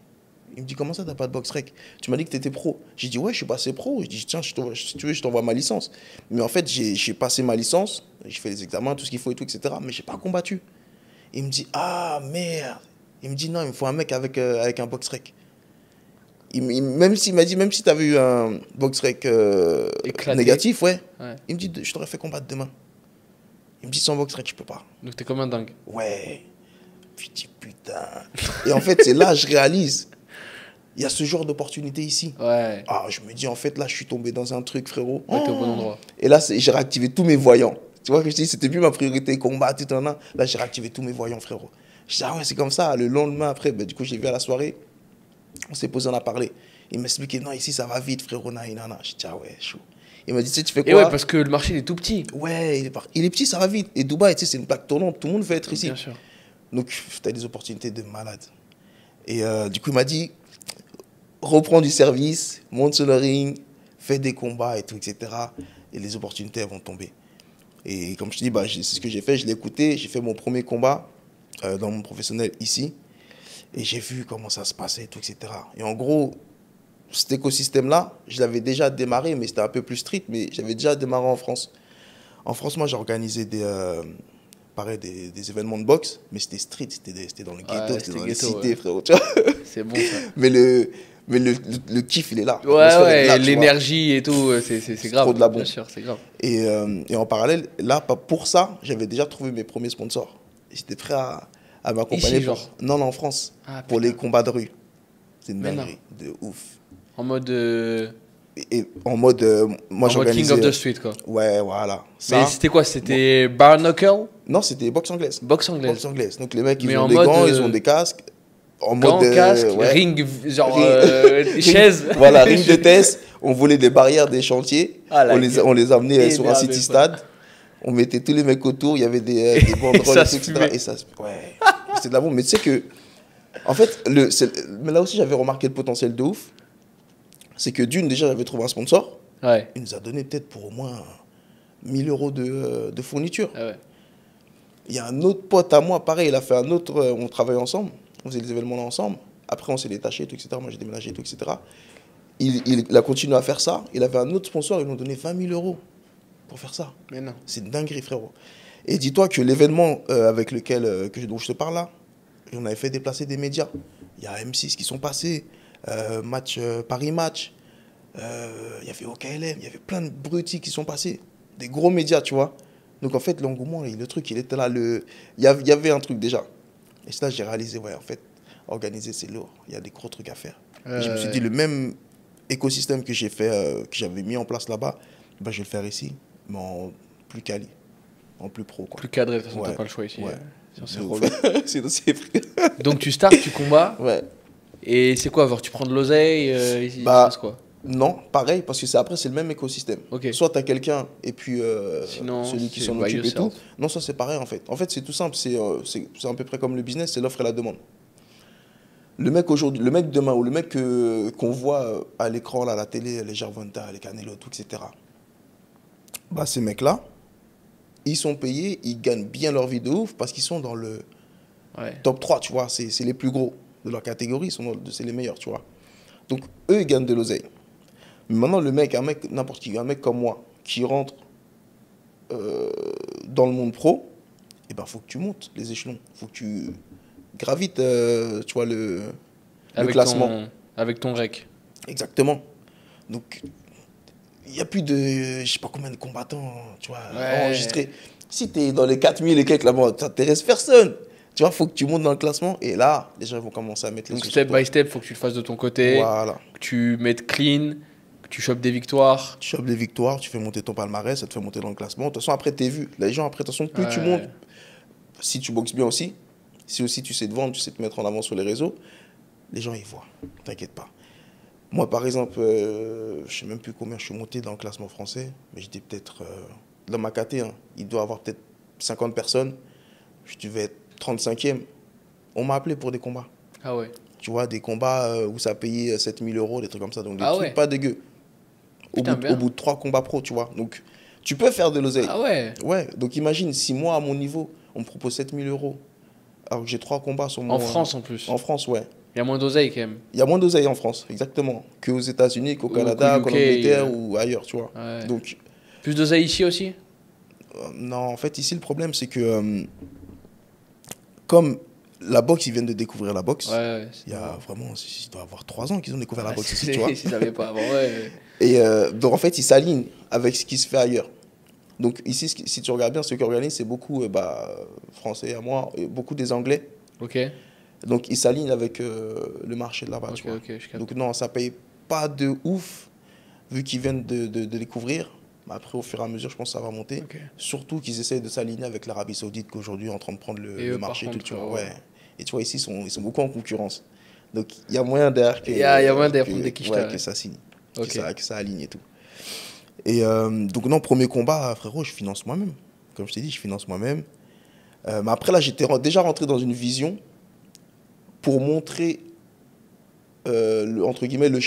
Il me dit, comment ça, t'as pas de box rec? Tu m'as dit que t'étais pro. J'ai dit, ouais, je suis passé pro. Je dis, tiens, si tu veux, je t'envoie ma licence. Mais en fait, j'ai passé ma licence, j'ai fait les examens, tout ce qu'il faut et tout, etc. Mais j'ai pas combattu. Il me dit, ah, merde. Il me dit, non, il me faut un mec avec un box rec. Même s'il m'a dit, même si t'avais eu un box rec négatif, ouais. Il me dit, je t'aurais fait combattre demain. Il me dit, sans box rec, je peux pas. Donc t'es comme un dingue. Ouais. Je dis, putain. Et en fait, c'est là que je réalise. Il y a ce genre d'opportunité ici. Ouais. Ah, je me dis, en fait, là, je suis tombé dans un truc, frérot. Ouais, t'es au bon endroit. Et là, j'ai réactivé tous mes voyants. Tu vois que je dis, c'était plus ma priorité, combat, tout un an. Là, j'ai réactivé tous mes voyants, frérot. Je dis, ah ouais, c'est comme ça. Le lendemain, après, du coup, j'ai vu à la soirée. On s'est posé, on a parlé. Il m'a expliqué, non, ici, ça va vite, frérot. Je dis, ah ouais, chaud. Il m'a dit, tu sais, tu fais quoi? Et ouais, parce que le marché, il est tout petit. Ouais, il est petit, ça va vite. Et Dubaï, tu sais, c'est une plaque tournante. Tout le monde veut être ici. Bien sûr. Donc, tu as des opportunités de malade. Et du coup, il m'a dit, reprends du service, monte sur le ring, fais des combats et tout, etc. Et les opportunités elles vont tomber. Et comme je te dis, c'est ce que j'ai fait. Je l'ai écouté. J'ai fait mon premier combat dans mon professionnel ici. Et j'ai vu comment ça se passait et tout, etc. Et en gros, cet écosystème-là, je l'avais déjà démarré, mais c'était un peu plus strict. Mais j'avais déjà démarré en France. En France, moi, j'ai organisé des événements de boxe, mais c'était street, c'était dans le ghetto, c'était dans les cités, frérot. C'est bon, ça. Mais le kiff, il est là. Ouais, l'énergie et tout, c'est grave. Trop de la bombe. Bien sûr, c'est grave. Et en parallèle, là, pour ça, j'avais déjà trouvé mes premiers sponsors. J'étais prêt à m'accompagner. Ici, genre Non, en France, pour putain. les combats de rue. C'est une dinguerie, de ouf. En mode... moi, j'organisais... King of the Street, quoi. Ouais, voilà. Mais c'était quoi? C'était bare knuckle? Non, c'était boxe anglaise. Boxe anglaise. Boxe anglaise. Donc les mecs, ils Mais ont en des mode, gants, ils ont des casques. En Gants, mode. casque, Ouais. ring, genre Ring- chaise. Voilà, ring de test. On volait des barrières des chantiers. Ah, la On les amenait sur un énervé, city quoi. stade. On mettait tous les mecs autour. Il y avait des banderoles ça et tout, se etc. fumait. Et ça se. Ouais. C'était de la bombe. Mais tu sais que. En fait, mais là aussi, j'avais remarqué le potentiel de ouf. C'est que d'une, déjà, j'avais trouvé un sponsor. Ouais. Il nous a donné peut-être pour au moins 1000 euros de fourniture. Ah ouais. Il y a un autre pote à moi, pareil, il a fait un autre. On travaillait ensemble, on faisait des événements là ensemble. Après, on s'est détaché, tout, etc. Moi, j'ai déménagé, tout, etc. Il a continué à faire ça. Il avait un autre sponsor, ils lui ont donné 20 000 euros pour faire ça. Mais non. C'est une dinguerie, frérot. Et dis-toi que l'événement avec lequel dont je te parle là, on avait fait déplacer des médias. Il y a M6 qui sont passés, Paris Match, il y avait OKLM, il y avait plein de brutis qui sont passés. Des gros médias, tu vois. Donc en fait, l'engouement, le truc, il était là. Il y avait un truc déjà. Et c'est là que j'ai réalisé, ouais, en fait, organiser, c'est lourd. Il y a des gros trucs à faire. Et je me suis dit, le même écosystème que j'ai fait, que j'avais mis en place là-bas, ben, je vais le faire ici, mais en plus quali, en plus pro, quoi. Plus cadré, de toute façon, Ouais. t'as pas le choix ici. Ouais. Sinon, c'est De ouf. relou. Sinon, c'est vrai. Donc tu starts, tu combats. Ouais. Et c'est quoi, genre tu prends de l'oseille il Bah, se passe quoi? Non, pareil, parce que après, c'est le même écosystème. Ok. Soit tu as quelqu'un et puis Sinon, celui qui c'est s'en by occupe et yourself. tout. Non, ça c'est pareil en fait. En fait, c'est tout simple. C'est à peu près comme le business, c'est l'offre et la demande. Le mec aujourd'hui, le mec demain ou le mec qu'on voit à l'écran, là, à la télé, les Gervonta, les Canelo, tout, etc. Bah, ces mecs-là, ils sont payés, ils gagnent bien leur vie de ouf parce qu'ils sont dans le Ouais. top 3, tu vois. C'est les plus gros de leur catégorie, c'est les meilleurs, tu vois. Donc, eux, ils gagnent de l'oseille. Mais maintenant, n'importe qui, un mec comme moi, qui rentre dans le monde pro, eh ben, faut que tu montes les échelons. Faut que tu gravites, tu vois, le classement. Avec ton rec. Exactement. Donc, il n'y a plus de, je sais pas combien de combattants, tu vois, Ouais. enregistrés. Si tu es dans les 4000 et quelques là-bas, ça t'intéresse personne. Tu vois, faut que tu montes dans le classement. Et là, les gens vont commencer à mettre les Donc sous step sur toi. by step, faut que tu le fasses de ton côté, Voilà. que tu mettes clean, que tu chopes des victoires. Tu chopes des victoires, tu fais monter ton palmarès, ça te fait monter dans le classement. De toute façon, après, t'es vu. Les gens, après, de toute façon, plus tu Ouais. montes, si tu boxes bien aussi, si aussi tu sais te vendre, tu sais te mettre en avant sur les réseaux, les gens, ils voient. T'inquiète pas. Moi, par exemple, je sais même plus combien je suis monté dans le classement français, mais j'étais peut-être, dans ma caté, hein, il doit y avoir peut-être 50 personnes. Je devais être 35e. On m'a appelé pour des combats. Ah ouais. Tu vois, des combats où ça payait 7000 euros, des trucs comme ça. Donc, des Ah trucs ouais. pas dégueux. Putain, bien. Au bout de 3 combats pro, tu vois. Donc, tu peux faire de l'oseille. Ah ouais. Ouais, donc imagine, si moi, à mon niveau, on me propose 7000 euros, alors que j'ai 3 combats sur mon... En France en plus. En France, ouais. Il y a moins d'oseille quand même. Il y a moins d'oseille en France, exactement, qu'aux États-Unis, qu'au Ou Canada, qu'au qu'en UK, Angleterre ou ailleurs, tu vois. Ouais. Donc, Plus d'oseille ici aussi? non, en fait, ici, le problème, c'est que comme la boxe, ils viennent de découvrir la boxe, Ouais. il y a vraiment, il doit avoir 3 ans qu'ils ont découvert la boxe ici, Si tu vois. ils savaient pas avant, ouais. Et donc, en fait, ils s'alignent avec ce qui se fait ailleurs. Donc, ici, si tu regardes bien, ceux qui organisent, c'est beaucoup français à moi, et beaucoup des anglais. Ok. Donc, ils s'alignent avec le marché de là-bas, tu vois. Ok, je capte. Donc, non, ça paye pas de ouf, vu qu'ils viennent de découvrir. Mais après, au fur et à mesure, je pense que ça va monter. Ok. Surtout qu'ils essayent de s'aligner avec l'Arabie Saoudite, qu'aujourd'hui est en train de prendre Et le eux, par marché. contre, Tout, tu vois. ouais. Ouais. Et tu vois, ici, ils sont beaucoup en concurrence. Donc, il y a moyen derrière que, Il y a moyen derrière prendre des quiches, ouais, ouais. que ça signe, Ok. que ça aligne et tout. Et donc, non, premier combat, frérot, je finance moi-même. Comme je t'ai dit, je finance moi-même. Mais après, là, j'étais déjà rentré dans une vision pour montrer, entre guillemets, le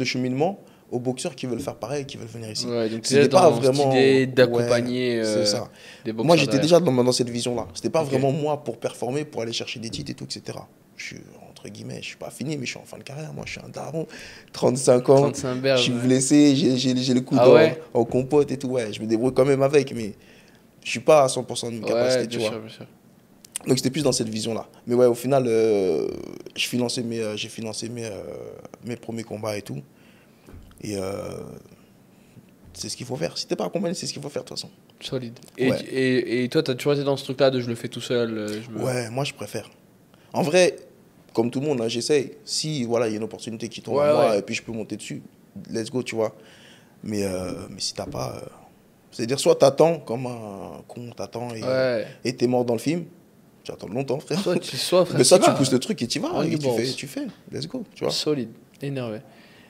cheminement aux boxeurs qui veulent faire pareil, qui veulent venir ici. Ouais, donc C'était c'est pas dans vraiment cette idée d'accompagner ouais, c'est ça. des boxeurs Moi, j'étais derrière. déjà dans cette vision-là. C'était pas Ok. vraiment moi pour performer, pour aller chercher des titres et tout, etc. Je suis, entre guillemets, je suis pas fini, mais je suis en fin de carrière. Moi, je suis un daron, 35 ans. 35 berges, Je suis ouais. blessé, j'ai le coude Ah ouais en compote et tout. Ouais, je me débrouille quand même avec, mais je suis pas à 100% de mes capacités, Ouais, tu bien vois. sûr, bien sûr. Donc, c'était plus dans cette vision-là. Mais ouais, au final, j'ai financé mes premiers combats et tout. Et c'est ce qu'il faut faire. Si t'es pas accompagné, c'est ce qu'il faut faire de toute façon. Solide. Et, Ouais. et toi, t'as toujours été dans ce truc-là de je le fais tout seul. Ouais, moi je préfère. En vrai, comme tout le monde, hein, j'essaye. Si voilà, il y a une opportunité qui tombe à moi et puis je peux monter dessus, let's go, tu vois. Mais si t'as pas. C'est-à-dire, soit t'attends comme un con, t'attends et t'es mort dans le film. Tu attends longtemps, frère. Soit, frère, Mais ça, t'y tu vas. pousses le truc et tu vas. Ah, Et bon. tu fais. Let's go, tu vois. Solide, énervé.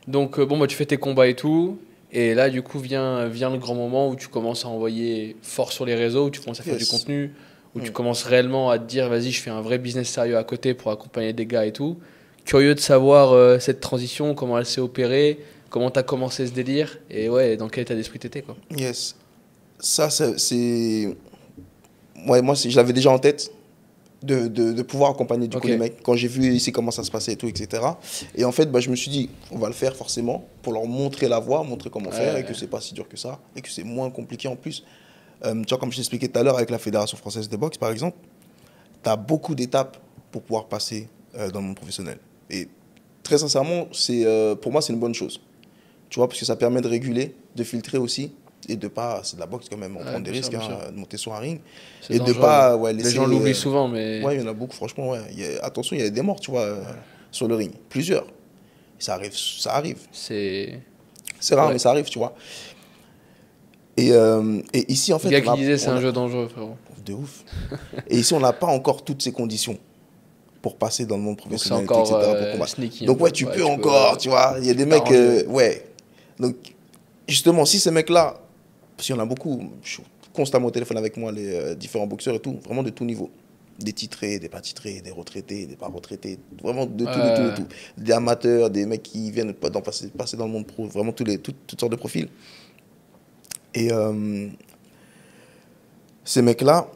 Donc, bon, bah, tu fais tes combats et tout. Et là, du coup, vient le grand moment où tu commences à envoyer fort sur les réseaux, où tu commences à faire du Yes. contenu, où tu Mm. commences réellement à te dire, vas-y, je fais un vrai business sérieux à côté pour accompagner des gars et tout. Curieux de savoir cette transition, comment elle s'est opérée, comment tu as commencé ce délire, et ouais, dans quel état d'esprit t'étais, quoi. Yes. Ça, c'est. Ouais, moi, je l'avais déjà en tête de pouvoir accompagner du coup Ok. les mecs. Quand j'ai vu ici comment ça se passait et tout, etc. Et en fait, bah, je me suis dit, on va le faire forcément pour leur montrer la voie, montrer comment faire et que c'est pas si dur que ça et que c'est moins compliqué en plus. Tu vois, comme je t'expliquais tout à l'heure avec la Fédération française de boxe, par exemple, tu as beaucoup d'étapes pour pouvoir passer dans le monde professionnel. Et très sincèrement, pour moi, c'est une bonne chose. Tu vois, parce que ça permet de réguler, de filtrer aussi, et de pas, c'est de la boxe quand même, on prend des bien sûr, risques, bien sûr. de monter sur un ring, C'est et de dangereux. pas ouais, Les laisser... gens l'oublient souvent, mais Ouais, il y en a beaucoup, franchement, ouais. Attention, il y a des morts, tu vois, sur le ring, plusieurs. Ça arrive, ça arrive. c'est... C'est rare, Ouais. mais ça arrive, tu vois. Et ici, en fait, Le gars qui on a- disait c'est on un a- jeu dangereux, frérot. de ouf. Et ici, on n'a pas encore toutes ces conditions pour passer dans le monde Donc c'est professionnel, et tout, encore etc., pour combattre. sneaky. un Donc, peu. ouais, tu peux encore, tu vois. Il y a des mecs, t'arranger. ouais. Donc, justement, si ces mecs-là, parce qu'il y en a beaucoup, je suis constamment au téléphone avec moi, les différents boxeurs et tout, vraiment de tout niveau. Des titrés, des pas titrés, des retraités, des pas retraités, vraiment de tout, de tout, de tout. Des amateurs, des mecs qui viennent passer dans le monde pro, vraiment toutes sortes de profils. Et ces mecs-là,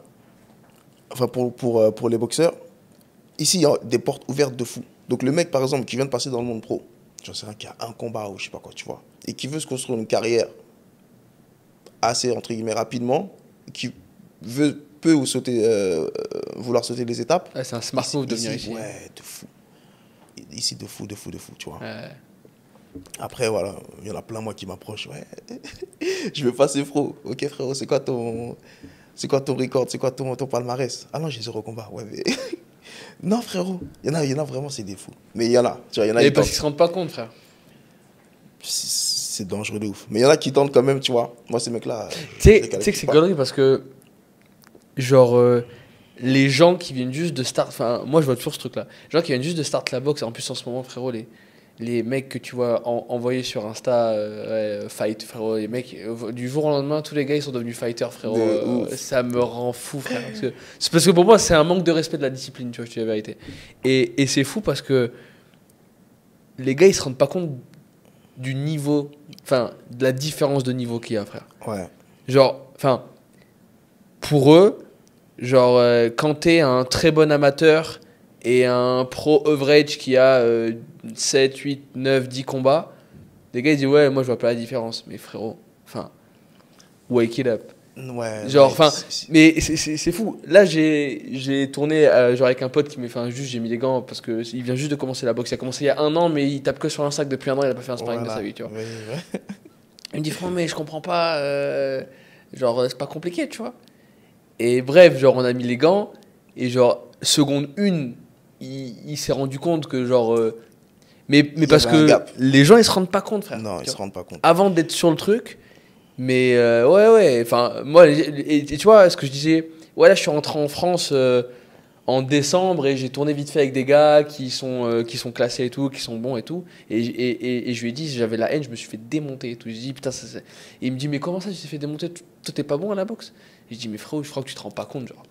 enfin pour les boxeurs, ici, il y a des portes ouvertes de fou. Donc le mec, par exemple, qui vient de passer dans le monde pro, j'en sais rien, qui a un combat ou je sais pas quoi, tu vois, et qui veut se construire une carrière assez, entre guillemets, rapidement, qui peut vouloir sauter les étapes. Ouais, c'est un smart move de venir ici. Ouais, de fou. Ici, de fou, tu vois. Ouais. Après, voilà, il y en a plein, moi, qui m'approchent. Ouais, je veux passer pro. Ok, frérot, c'est quoi ton record? C'est quoi ton palmarès? Ah non, j'ai 0 combat. Ouais, mais... non, frérot. Il y en a vraiment, c'est des fous. Mais il y en a. Tu vois, il y en a Et qui parce tentent. qu'ils se rendent pas compte, frère. C'est dangereux de ouf. Mais il y en a qui tentent quand même, tu vois. Moi, ces mecs-là. Tu sais que c'est gaulerie parce que, genre, les gens qui viennent juste de start. Enfin, moi, je vois toujours ce truc-là. Les gens qui viennent juste de start la boxe, en plus, en ce moment, frérot, les mecs que tu vois envoyer sur Insta, fight, frérot, les mecs, du jour au lendemain, tous les gars, ils sont devenus fighters, frérot. De ouf. Ça me rend fou, frère. C'est parce que pour moi, c'est un manque de respect de la discipline, tu vois, je te dis la vérité. Et c'est fou parce que les gars, ils se rendent pas compte du niveau, enfin, de la différence de niveau qu'il y a, frère. Ouais. Genre, enfin, pour eux, genre, quand t'es un très bon amateur et un pro average qui a 7, 8, 9, 10 combats, les gars ils disent ouais, moi je vois pas la différence. Mais frérot, enfin, wake it up. Ouais. Genre, ouais, enfin, mais c'est fou. Là, j'ai tourné genre avec un pote qui m'a fait juste, j'ai mis les gants parce que il vient juste de commencer la boxe. Il a commencé il y a 1 an, mais il tape que sur un sac depuis 1 an, il a pas fait un sparring de sa vie, tu vois. Ouais, ouais. Il me dit, frère, mais je comprends pas. Genre, c'est pas compliqué, tu vois. Et bref, genre, on a mis les gants. Et genre, seconde 1, il s'est rendu compte que, genre. Mais Il parce y avait un que gap. les gens, ils se rendent pas compte, frère. Non, tu ils se vois. rendent pas compte. Avant d'être sur le truc. Mais ouais. Enfin, moi, et tu vois, ce que je disais. Ouais, là, je suis rentré en France en décembre et j'ai tourné vite fait avec des gars qui sont classés et tout, qui sont bons et tout. Et je lui ai dit, j'avais la haine, je me suis fait démonter et tout. Je lui ai dit, putain, et il me dit, mais comment ça, tu t'es fait démonter? Toi, t'es pas bon à la boxe? Et je dis, mais frérot, je crois que tu te rends pas compte, genre.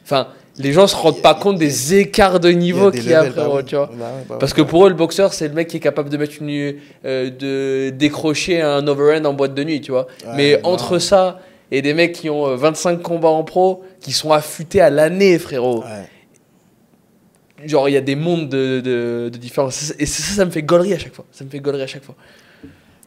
Enfin, les gens se rendent pas compte des écarts de niveau qu'il y a, frérot, tu vois. Parce que pour eux, le boxeur, c'est le mec qui est capable de mettre de décrocher un overhand en boîte de nuit, tu vois. Ouais, mais non. entre ça et des mecs qui ont 25 combats en pro, qui sont affûtés à l'année, frérot. Ouais. Genre, il y a des mondes de différence. Et ça me fait gaulerie à chaque fois.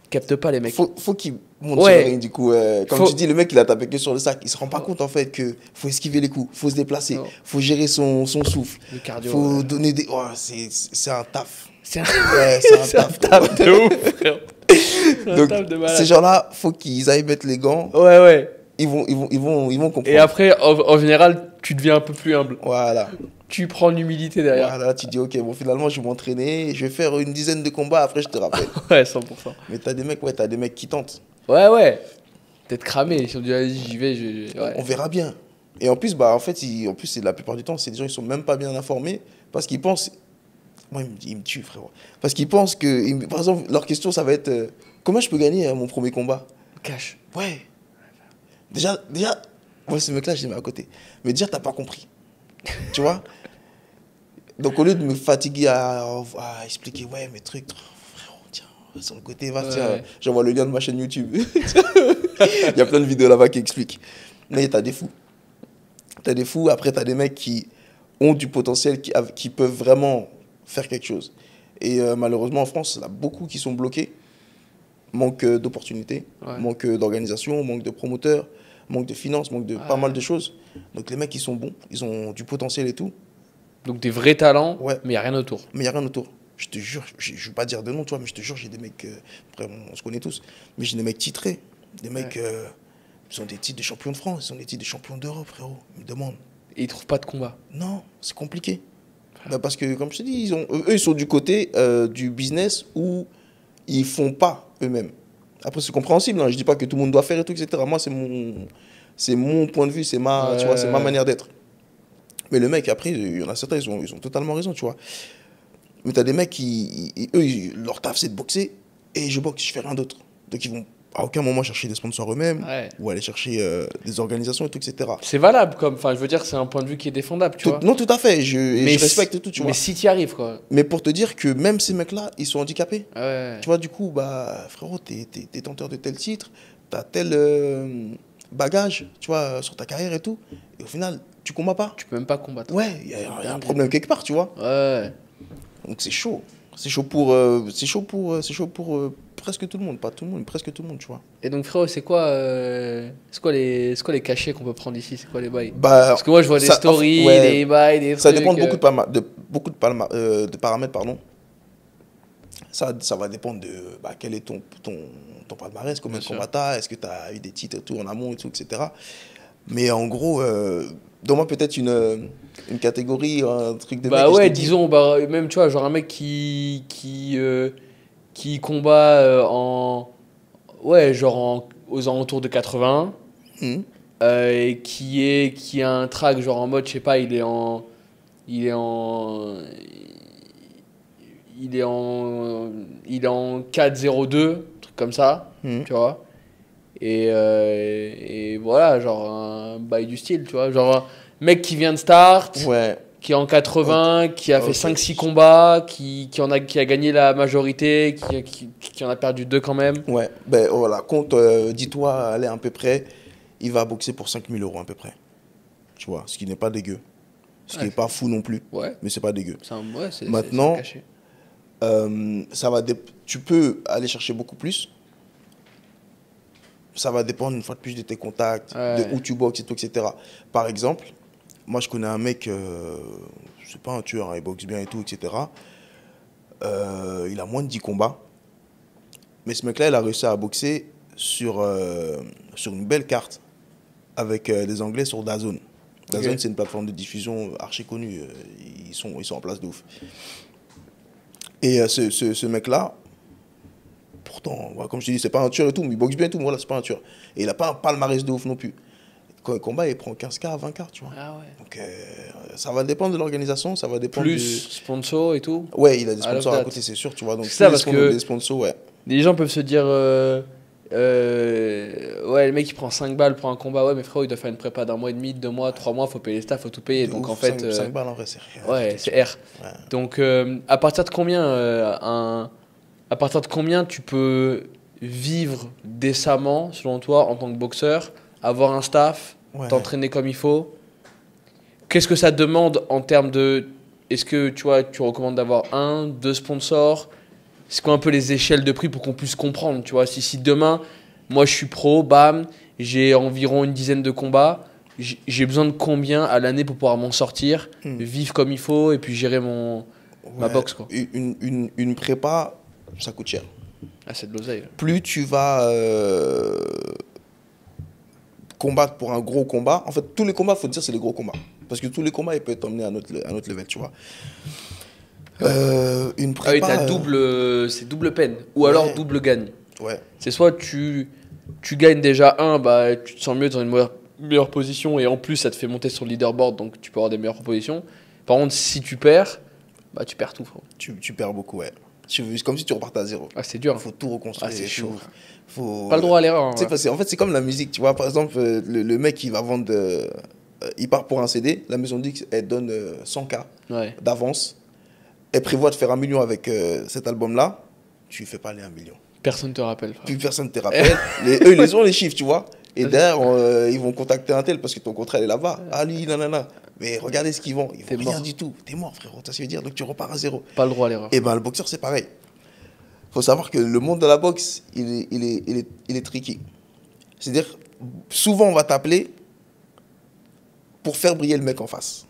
Capte pas, les mecs. Faut qu'il monte Ouais. sur le ring, du coup. Comme tu dis, le mec, il a tapé que sur le sac. Il se rend pas compte, en fait, que faut esquiver les coups, faut se déplacer, Non. faut gérer son souffle, Le cardio. faut donner des... Oh, c'est un taf. C'est un, Ouais, c'est un c'est un taf. taf de ouf, frérot. C'est un Donc, taf de malade. ces gens-là, faut qu'ils aillent mettre les gants. Ouais. Ils vont comprendre. Et après, en général, tu deviens un peu plus humble. Voilà. Tu prends l'humilité derrière. Voilà, tu dis, ok, bon, finalement, je vais m'entraîner, je vais faire une dizaine de combats, après, je te rappelle. Ouais, 100%. Mais t'as des mecs qui tentent. Ouais. Peut-être cramé. Ils se sont dit, vas-y, j'y vais. Ouais. On verra bien. Et en plus, bah, en fait, c'est la plupart du temps, c'est des gens qui sont même pas bien informés parce qu'ils pensent. Moi, il me tue, frérot. Parce qu'ils pensent que. Par exemple, leur question, ça va être comment je peux gagner mon premier combat? Cash. Ouais. Déjà, moi, ce mec-là, je les mets à côté. Mais déjà, t'as pas compris. Tu vois? Donc, au lieu de me fatiguer à expliquer, ouais, mes trucs, frérot, tiens, sur le côté, va, tiens, j'envoie le lien de ma chaîne YouTube. Il y a plein de vidéos là-bas qui expliquent. Mais t'as des fous. T'as des fous, après, t'as des mecs qui ont du potentiel, qui peuvent vraiment faire quelque chose. Et malheureusement, en France, il y en a beaucoup qui sont bloqués. Manque d'opportunités, manque d'organisation, manque de promoteurs, manque de finances, manque de pas mal de choses. Donc les mecs, ils sont bons, ils ont du potentiel et tout. Donc des vrais talents, mais il n'y a rien autour. Mais il n'y a rien autour. Je te jure, je ne vais pas dire de nom, toi, mais je te jure, j'ai des mecs, vraiment, on se connaît tous, mais j'ai des mecs titrés. Des mecs, ils ont des titres de champion de France, ils ont des titres de champion d'Europe, frérot. Ils me demandent. Et ils ne trouvent pas de combat? Non, c'est compliqué. Bah parce que, comme je te dis, eux, ils sont du côté du business où ils ne font pas eux-mêmes. Après, c'est compréhensible, hein. Je ne dis pas que tout le monde doit faire et tout, etc. Moi, c'est mon point de vue, c'est ma, tu vois, c'est ma manière d'être. Mais le mec, après, il y en a certains, ils ont totalement raison, tu vois. Mais tu as des mecs qui, eux, leur taf, c'est de boxer, et je boxe, je fais rien d'autre. Donc, ils vont à aucun moment chercher des sponsors eux-mêmes, ou aller chercher des organisations et tout, etc. C'est valable, enfin, je veux dire, c'est un point de vue qui est défendable, tu vois. Non, tout à fait, je respecte tout, tu vois. Mais si tu y arrives, quoi. Mais pour te dire que même ces mecs-là, ils sont handicapés. Ouais. Tu vois, du coup, bah, frérot, t'es détenteur de tel titre, t'as tel bagage, tu vois, sur ta carrière et tout, et au final, tu combats pas. Tu peux même pas combattre. Ouais, il y a un problème quelque part, tu vois. Ouais. Donc c'est chaud. C'est chaud pour presque tout le monde, pas tout le monde, mais presque tout le monde, tu vois. Et donc frérot, c'est quoi les cachets qu'on peut prendre ici? C'est quoi les bails? Parce que moi je vois des stories, des bails, des trucs. Ça dépend de beaucoup de paramètres, pardon. Ça va dépendre de quel est ton palmarès, combien de combats t'as, est-ce que tu as eu des titres et tout en amont et tout, etc. Mais en gros, donne-moi peut-être une catégorie, un truc de mec. Ouais, disons, même tu vois, genre un mec qui combat aux alentours de 80 et qui a un track genre en mode, je sais pas, il est en 4-0-2, truc comme ça, tu vois. Et voilà, genre un bail du style, tu vois. Genre un mec qui vient de start, qui est en 80, qui a fait 5-6 combats, qui a gagné la majorité, qui en a perdu 2 quand même. Ouais, ben voilà, compte, dis-toi, allez à peu près, il va boxer pour 5 000 € à peu près. Tu vois, ce qui n'est pas dégueu. Ce qui n'est pas fou non plus, mais c'est pas dégueu. Maintenant, tu peux aller chercher beaucoup plus. Ça va dépendre une fois de plus de tes contacts, de où tu boxes et tout, etc. Par exemple, moi je connais un mec, c'est pas un tueur, hein, il boxe bien et tout, etc. Il a moins de 10 combats. Mais ce mec-là, il a réussi à boxer sur une belle carte avec des Anglais sur DAZN. DAZN, c'est une plateforme de diffusion archi connue. Ils sont en place de ouf. Et ce mec-là, pourtant, comme je te dis, c'est pas un tueur et tout, mais il boxe bien et tout, mais voilà, c'est pas un tueur. Et il a pas un palmarès de ouf non plus. Quand il combat, il prend 15K, 20K, tu vois. Ah ouais. Donc, ça va dépendre de l'organisation, ça va dépendre plus sponsors et tout. Ouais, il a des sponsors à côté, c'est sûr, tu vois. Donc, ça, parce que des sponsors, les gens peuvent se dire, ouais, le mec, il prend 5 balles pour un combat. Ouais, mais frérot, il doit faire une prépa d'1 mois et demi, 2 mois, 3 mois, faut payer les staff, faut tout payer. Donc, en fait. 5 balles, en vrai, c'est rien. Ouais, c'est R. Ouais. Donc, à partir de combien tu peux vivre décemment, selon toi, en tant que boxeur, avoir un staff, t'entraîner comme il faut? Qu'est-ce que ça demande en termes de... Est-ce que tu recommandes d'avoir 1, 2 sponsors? C'est quoi un peu les échelles de prix pour qu'on puisse comprendre, tu vois? Si demain, moi je suis pro, bam, j'ai environ une dizaine de combats, j'ai besoin de combien à l'année pour pouvoir m'en sortir, vivre comme il faut et puis gérer ma boxe, quoi. Une prépa, ça coûte cher. Ah, c'est de l'oseille. Plus tu vas combattre pour un gros combat, en fait, tous les combats, il faut dire, c'est des gros combats. Parce que tous les combats, ils peuvent t'emmener à un autre level, tu vois. Une prépa... Ah oui, c'est double peine. Ou alors double gagne. Ouais. C'est soit tu gagnes déjà tu te sens mieux dans une meilleure position et en plus ça te fait monter sur le leaderboard, donc tu peux avoir des meilleures propositions. Par contre, si tu perds, bah tu perds tout, frérot. Tu perds beaucoup, ouais. C'est comme si tu repartais à zéro. Ah, c'est dur. Il faut tout reconstruire. Ah, c'est chaud. Faut... Pas le droit à l'erreur. Hein, ouais. En fait, c'est comme la musique. Tu vois, par exemple, le mec qui va vendre. Il part pour un CD. La maison de disque, elle donne 100K d'avance. Elle prévoit de faire 1 million avec cet album-là. Tu ne fais pas les 1 million. Personne ne te rappelle. Plus personne ne te rappelle. Eux, ils ont les chiffres, tu vois. Et derrière, ils vont contacter un tel parce que ton contrat est là-bas. Ah, lui, nanana. Mais regardez ce qu'ils vendent. Ils vendent rien du tout. T'es mort, frérot. Ça veut dire. Donc tu repars à zéro. Pas le droit à l'erreur. Et ben le boxeur, c'est pareil. Faut savoir que le monde de la boxe, il est tricky. C'est-à-dire, souvent, on va t'appeler pour faire briller le mec en face.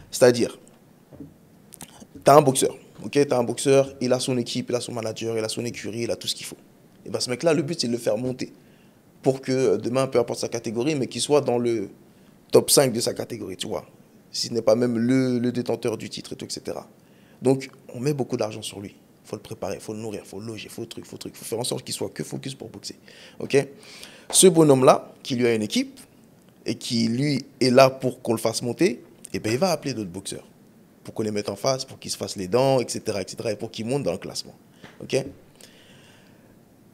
C'est-à-dire, tu as un boxeur. Ok, tu as un boxeur, il a son équipe, il a son manager, il a son écurie, il a tout ce qu'il faut. Et ben ce mec-là, le but, c'est de le faire monter. Pour que demain, peu importe sa catégorie, mais qu'il soit dans le top 5 de sa catégorie, tu vois. Si ce n'est pas même le détenteur du titre, et tout, etc. Donc, on met beaucoup d'argent sur lui. Il faut le préparer, il faut le nourrir, il faut le loger, il faut le truc, il faut faire en sorte qu'il soit que focus pour boxer. Ok. Ce bonhomme-là, qui lui a une équipe, et qui, lui, est là pour qu'on le fasse monter, et ben, il va appeler d'autres boxeurs. Pour qu'on les mette en face, pour qu'ils se fassent les dents, etc., etc., et pour qu'ils montent dans le classement. Ok.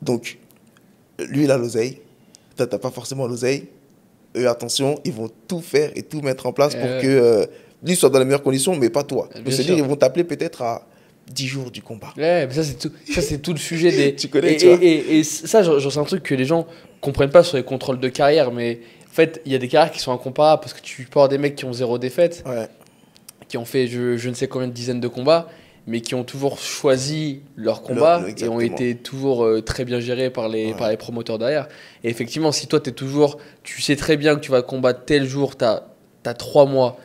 Donc, lui, il a l'oseille. Toi, tu n'as pas forcément l'oseille. Eux, attention, ils vont tout faire et tout mettre en place pour que lui soit dans les meilleures conditions, mais pas toi. C'est-à-dire, ils vont t'appeler peut-être à 10 jours du combat. Ouais, mais ça, c'est tout le sujet des... Tu connais, tu vois. Et ça, genre, c'est un truc que les gens comprennent pas sur les contrôles de carrière, mais en fait, il y a des carrières qui sont incomparables parce que tu peux avoir des mecs qui ont 0 défaite, qui ont fait je ne sais combien de dizaines de combats, mais qui ont toujours choisi leur combat et ont été toujours très bien gérés par les promoteurs derrière. Et effectivement, si toi, tu sais très bien que tu vas combattre tel jour, tu as 3 mois,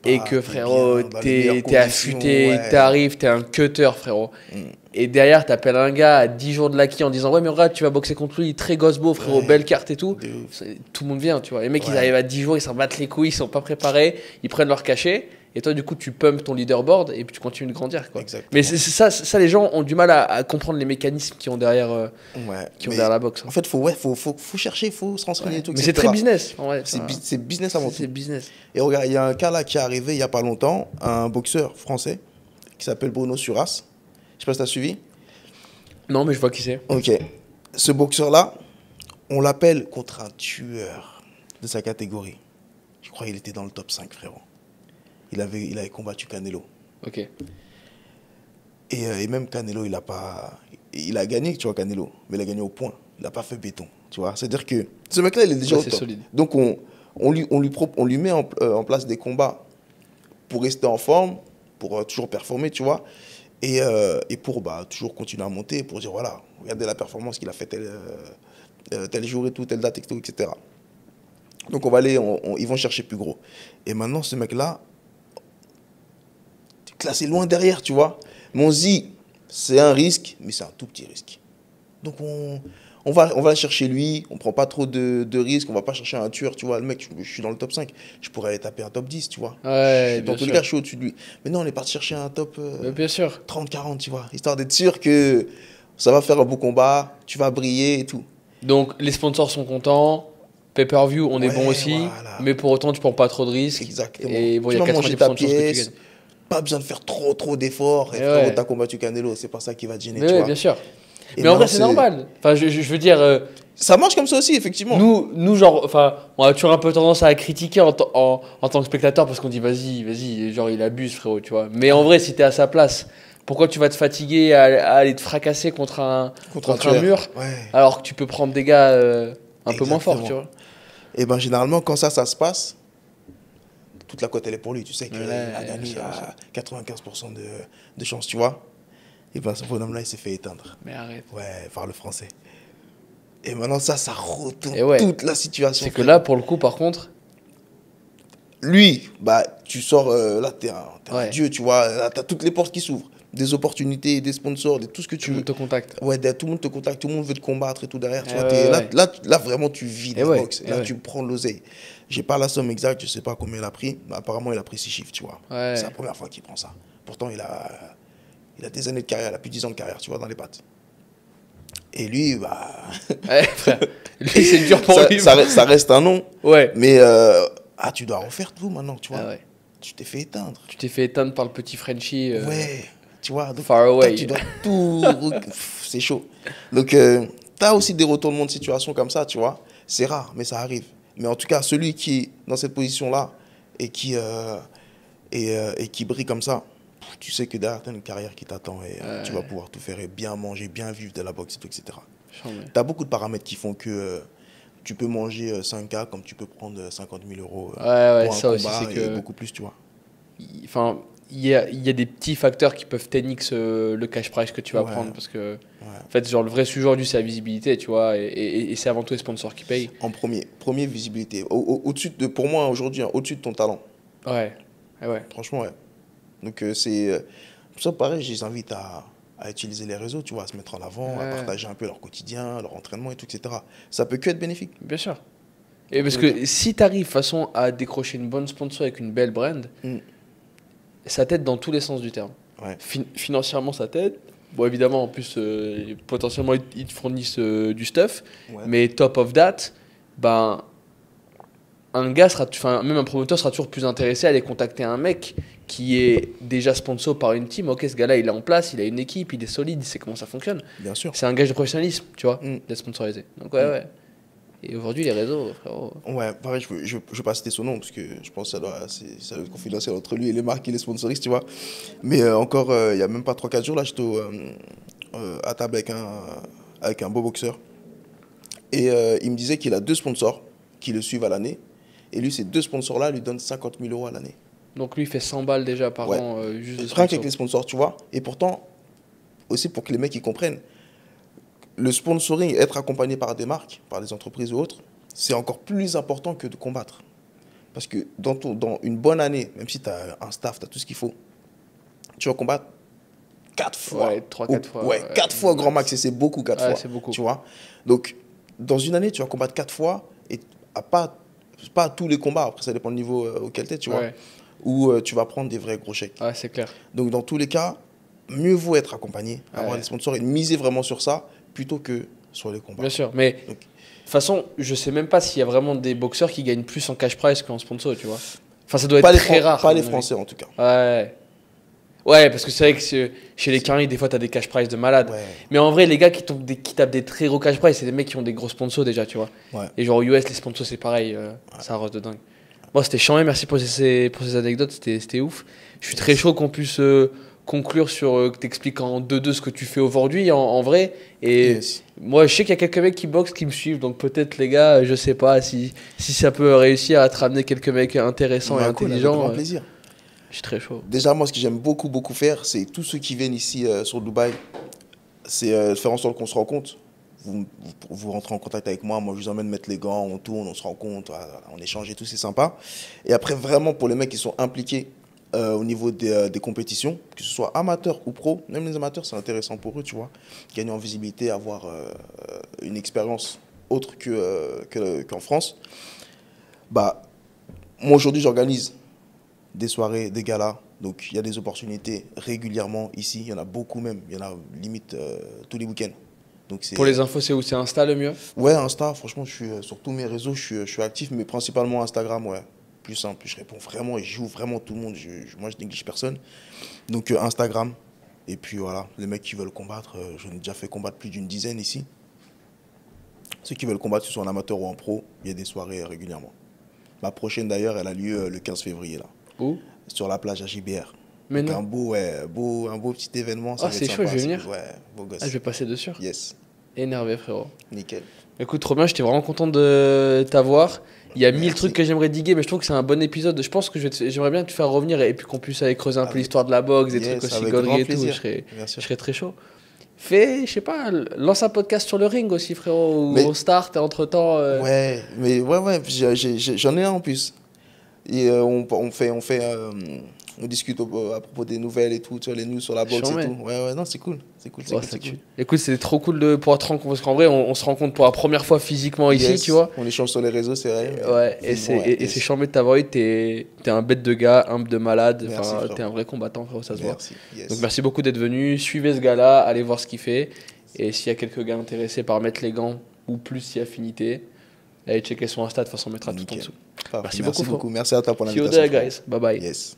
et que frérot, t'es affûté, t'arrives, t'es un cutter, frérot. Et derrière, t'appelles un gars à 10 jours de l'acquis en disant ouais, mais regarde, tu vas boxer contre lui, très gosse beau, frérot, belle carte et tout. Tout le monde vient, tu vois. Les mecs, ils arrivent à 10 jours, ils s'en battent les couilles, ils sont pas préparés, ils prennent leur cachet. Et toi, du coup, tu pumpes ton leaderboard et puis tu continues de grandir, quoi. Mais c'est ça, les gens ont du mal à comprendre les mécanismes qui ont derrière, derrière la boxe. En fait, faut chercher, faut se renseigner. Tout, mais c'est très business. C'est business avant tout. C'est business. Et regarde, il y a un cas là qui est arrivé il n'y a pas longtemps, un boxeur français qui s'appelle Bruno Suras. Je sais pas si tu as suivi. Non, mais je vois qui c'est. Ok. Ce boxeur-là, on l'appelle contre un tueur de sa catégorie. Je crois qu'il était dans le top 5, frérot. Il avait combattu Canelo. Ok. Et même Canelo, il a gagné, tu vois, Canelo. Mais il a gagné au point. Il n'a pas fait béton, tu vois. C'est-à-dire que ce mec-là, il est déjà au top. Solide. Donc, on lui met en place des combats pour rester en forme, pour toujours performer, tu vois. Et pour toujours continuer à monter, pour dire, voilà, regardez la performance qu'il a fait tel jour et tout, telle date, et tout, etc. Donc, on va aller, ils vont chercher plus gros. Et maintenant, ce mec-là, classé loin derrière, tu vois. Mais on se dit, c'est un risque, mais c'est un tout petit risque. Donc, on va chercher lui, on prend pas trop de risques, on va pas chercher un tueur, tu vois. Le mec, je suis dans le top 5, je pourrais aller taper un top 10, tu vois. Ouais, dans tous les cas, je suis au-dessus de lui. Mais non, on est parti chercher un top bien sûr. 30-40, tu vois. Histoire d'être sûr que ça va faire un beau combat, tu vas briller et tout. Donc, les sponsors sont contents. Pay-per-view, on est bon aussi. Voilà. Mais pour autant, tu prends pas trop de risques. Exactement. Et bon, il y a 90% de chances que tu gagnes. Pas besoin de faire trop d'efforts. Et frérot, t'as combattu Canelo, c'est pas ça qui va te gêner, tu vois. Bien sûr. Mais en vrai, c'est normal. Enfin, je veux dire... ça marche comme ça aussi, effectivement. Nous genre, enfin, on a toujours un peu tendance à critiquer en tant que spectateur parce qu'on dit vas-y, genre il abuse, frérot, tu vois. Mais en vrai, si t'es à sa place, pourquoi tu vas te fatiguer à aller te fracasser contre un mur alors que tu peux prendre des gars un peu moins forts, tu vois. Et ben généralement, quand ça se passe, toute la cote elle est pour lui, tu sais qu'il a gagné à 95% de chance, tu vois. Et ben ce bonhomme-là, il s'est fait éteindre. Mais arrête. Ouais, par le français. Et maintenant, ça retourne toute la situation. C'est que là, pour le coup, par contre... Lui, tu sors, là, t'es un dieu, tu vois. Là, t'as toutes les portes qui s'ouvrent. Des opportunités, des sponsors, tout ce que tu veux. Tout le monde te contacte. Ouais, tout le monde te contacte, tout le monde veut te combattre et tout derrière. Tu vois, là, vraiment, tu vis la boxe. Là, tu prends l'oseille. J'ai pas la somme exacte, je sais pas combien il a pris. Mais apparemment, il a pris 6 chiffres, tu vois. Ouais. C'est la première fois qu'il prend ça. Pourtant, il a des années de carrière, il a plus de 10 ans de carrière, tu vois, dans les pattes. Et lui, bah. Ouais, frère. Lui, c'est dur pour lui. Ça reste un nom. Ouais. Mais tu dois refaire tout maintenant, tu vois. Ah ouais. Tu t'es fait éteindre. Tu t'es fait éteindre par le petit Frenchie. Ouais, tu vois. Donc, Far away. tu dois tout. C'est chaud. Donc, tu as aussi des retournements de situation comme ça, tu vois. C'est rare, mais ça arrive. Mais en tout cas, celui qui est dans cette position-là et qui brille comme ça, tu sais que derrière, tu as une carrière qui t'attend et tu vas pouvoir tout faire et bien manger, bien vivre de la boxe, et tout, etc. Tu as beaucoup de paramètres qui font que tu peux manger 5K comme tu peux prendre 50 000 euros pour un ça aussi, combat c'est et que. beaucoup plus, tu vois. Enfin, il y a des petits facteurs qui peuvent 10x le cash price que tu vas prendre parce que. En fait, genre, le vrai sujet aujourd'hui, c'est la visibilité, tu vois, et c'est avant tout les sponsors qui payent. En premier visibilité. Au-dessus de, pour moi, aujourd'hui, au-dessus de ton talent. Ouais. Franchement, ouais. Donc, c'est. Pour ça, pareil, je les invite à utiliser les réseaux, tu vois, à se mettre en avant, à partager un peu leur quotidien, leur entraînement et tout, etc. Ça peut que être bénéfique. Bien sûr. Et parce que si tu arrives façon à décrocher une bonne sponsor avec une belle brand, ça t'aide dans tous les sens du terme. Ouais. Financièrement, ça t'aide. Bon, évidemment, en plus, potentiellement, ils te fournissent du stuff. Ouais. Mais top of that, ben, un gars même un promoteur sera toujours plus intéressé à aller contacter un mec qui est déjà sponsor par une team. Ok, ce gars-là, il est en place, il a une équipe, il est solide, il sait comment ça fonctionne. Bien sûr. C'est un gage de professionnalisme, tu vois, d'être sponsorisé. Donc, ouais. Et aujourd'hui, les réseaux, frérot. Ouais, pareil, je veux pas citer son nom parce que je pense que ça doit être confidentiel entre lui et les marques qui les sponsorisent, tu vois. Mais encore, il y a même pas 3-4 jours, là, j'étais à table avec un beau boxeur. Et il me disait qu'il a 2 sponsors qui le suivent à l'année. Et lui, ces 2 sponsors-là lui donnent 50 000 euros à l'année. Donc lui, il fait 100 balles déjà par an, juste de rien qu'avec les sponsors, tu vois. Et pourtant, aussi pour que les mecs ils comprennent, le sponsoring, être accompagné par des marques, par des entreprises ou autres, c'est encore plus important que de combattre. Parce que dans une bonne année, même si tu as un staff, tu as tout ce qu'il faut, tu vas combattre 4 fois. Ouais, 3-4 fois. Ouais, 4 fois grand max, et c'est beaucoup 4 fois. C'est beaucoup. Tu vois. Donc, dans une année, tu vas combattre 4 fois, et pas à tous les combats, après ça dépend du niveau auquel tu es, tu vois, où tu vas prendre des vrais gros chèques. Ouais, c'est clair. Donc, dans tous les cas, mieux vaut être accompagné, avoir des sponsors et miser vraiment sur ça, plutôt que sur les combats. Bien sûr, mais de toute façon, je sais même pas s'il y a vraiment des boxeurs qui gagnent plus en cash prize qu'en sponsor, tu vois. Enfin, ça doit être très rare. Pas les Français, en tout cas. Ouais, parce que c'est vrai que chez les Carnets, des fois, tu as des cash prize de malade. Ouais. Mais en vrai, les gars qui tapent des très gros cash prize, c'est des mecs qui ont des gros sponsors déjà, tu vois. Ouais. Et genre, aux US, les sponsors, c'est pareil, ça arrose de dingue. Bon, c'était chiant, merci pour ces anecdotes, c'était ouf. Je suis très chaud qu'on puisse conclure sur que t'expliques en 2-2 ce que tu fais aujourd'hui en vrai. Et moi, je sais qu'il y a quelques mecs qui boxent, qui me suivent, donc peut-être les gars, je sais pas si ça peut réussir à te ramener quelques mecs intéressants et intelligents. Avec grand plaisir. Je suis très chaud. Déjà, moi, ce que j'aime beaucoup faire, c'est tous ceux qui viennent ici sur Dubaï, c'est faire en sorte qu'on se rencontre. Vous rentrez en contact avec moi, je vous emmène mettre les gants, on tourne, on se rencontre, on échange et tout, c'est sympa. Et après, vraiment, pour les mecs qui sont impliqués au niveau des compétitions, que ce soit amateurs ou pro, même les amateurs, c'est intéressant pour eux, tu vois. Gagner en visibilité, avoir une expérience autre qu'en France. Bah, moi, aujourd'hui, j'organise des soirées, des galas. Donc, il y a des opportunités régulièrement ici. Il y en a beaucoup même. Il y en a limite tous les week-ends. Donc, pour les infos, c'est où? C'est Insta le mieux? Ouais, Insta. Franchement, je suis sur tous mes réseaux. Je suis actif, mais principalement Instagram, ouais. Plus simple. Je réponds vraiment et je joue vraiment tout le monde. Moi, je néglige personne. Donc, Instagram. Et puis, voilà. Les mecs qui veulent combattre, j'en ai déjà fait combattre plus d'une dizaine ici. Ceux qui veulent combattre, que ce soit en amateur ou en pro, il y a des soirées régulièrement. Ma prochaine, d'ailleurs, elle a lieu le 15 février, là. Où? Sur la plage à JBR. Mais donc non. un beau petit événement. Ah, c'est chaud, je vais venir. Ouais, beau gosse. Ah, je vais passer dessus. Yes. Énervé, frérot. Nickel. Écoute, trop bien, j'étais vraiment content de t'avoir. Il y a 1000 trucs que j'aimerais diguer, mais je trouve que c'est un bon épisode. Je pense que j'aimerais bien te faire revenir et puis qu'on puisse aller creuser un peu l'histoire de la boxe, des trucs aussi gauleries et tout. Je serais très chaud. Je sais pas, lance un podcast sur le ring aussi, frérot, ou on start entre temps. Ouais, j'en ai un en plus. Et on discute à propos des nouvelles et tout, tu vois, les news sur la boxe et tout. Ouais, non, c'est cool. C'est cool. Écoute, c'est trop cool de pouvoir te rencontrer, parce qu'en vrai, on se rencontre pour la première fois physiquement ici, tu vois. On échange sur les réseaux, c'est vrai. Ouais, et c'est chambé de t'avoir eu. T'es un bête de gars, un de malade. T'es un vrai combattant, frérot, ça se voit. Donc merci beaucoup d'être venu. Suivez ce gars-là, allez voir ce qu'il fait. Et s'il y a quelques gars intéressés par mettre les gants ou plus si affinité, allez checker son Insta, de toute façon on mettra tout en Nickel. dessous. Parfait. Merci beaucoup, frérot. Merci à toi pour See you l'invitation. there, guys. Bye bye. Yes.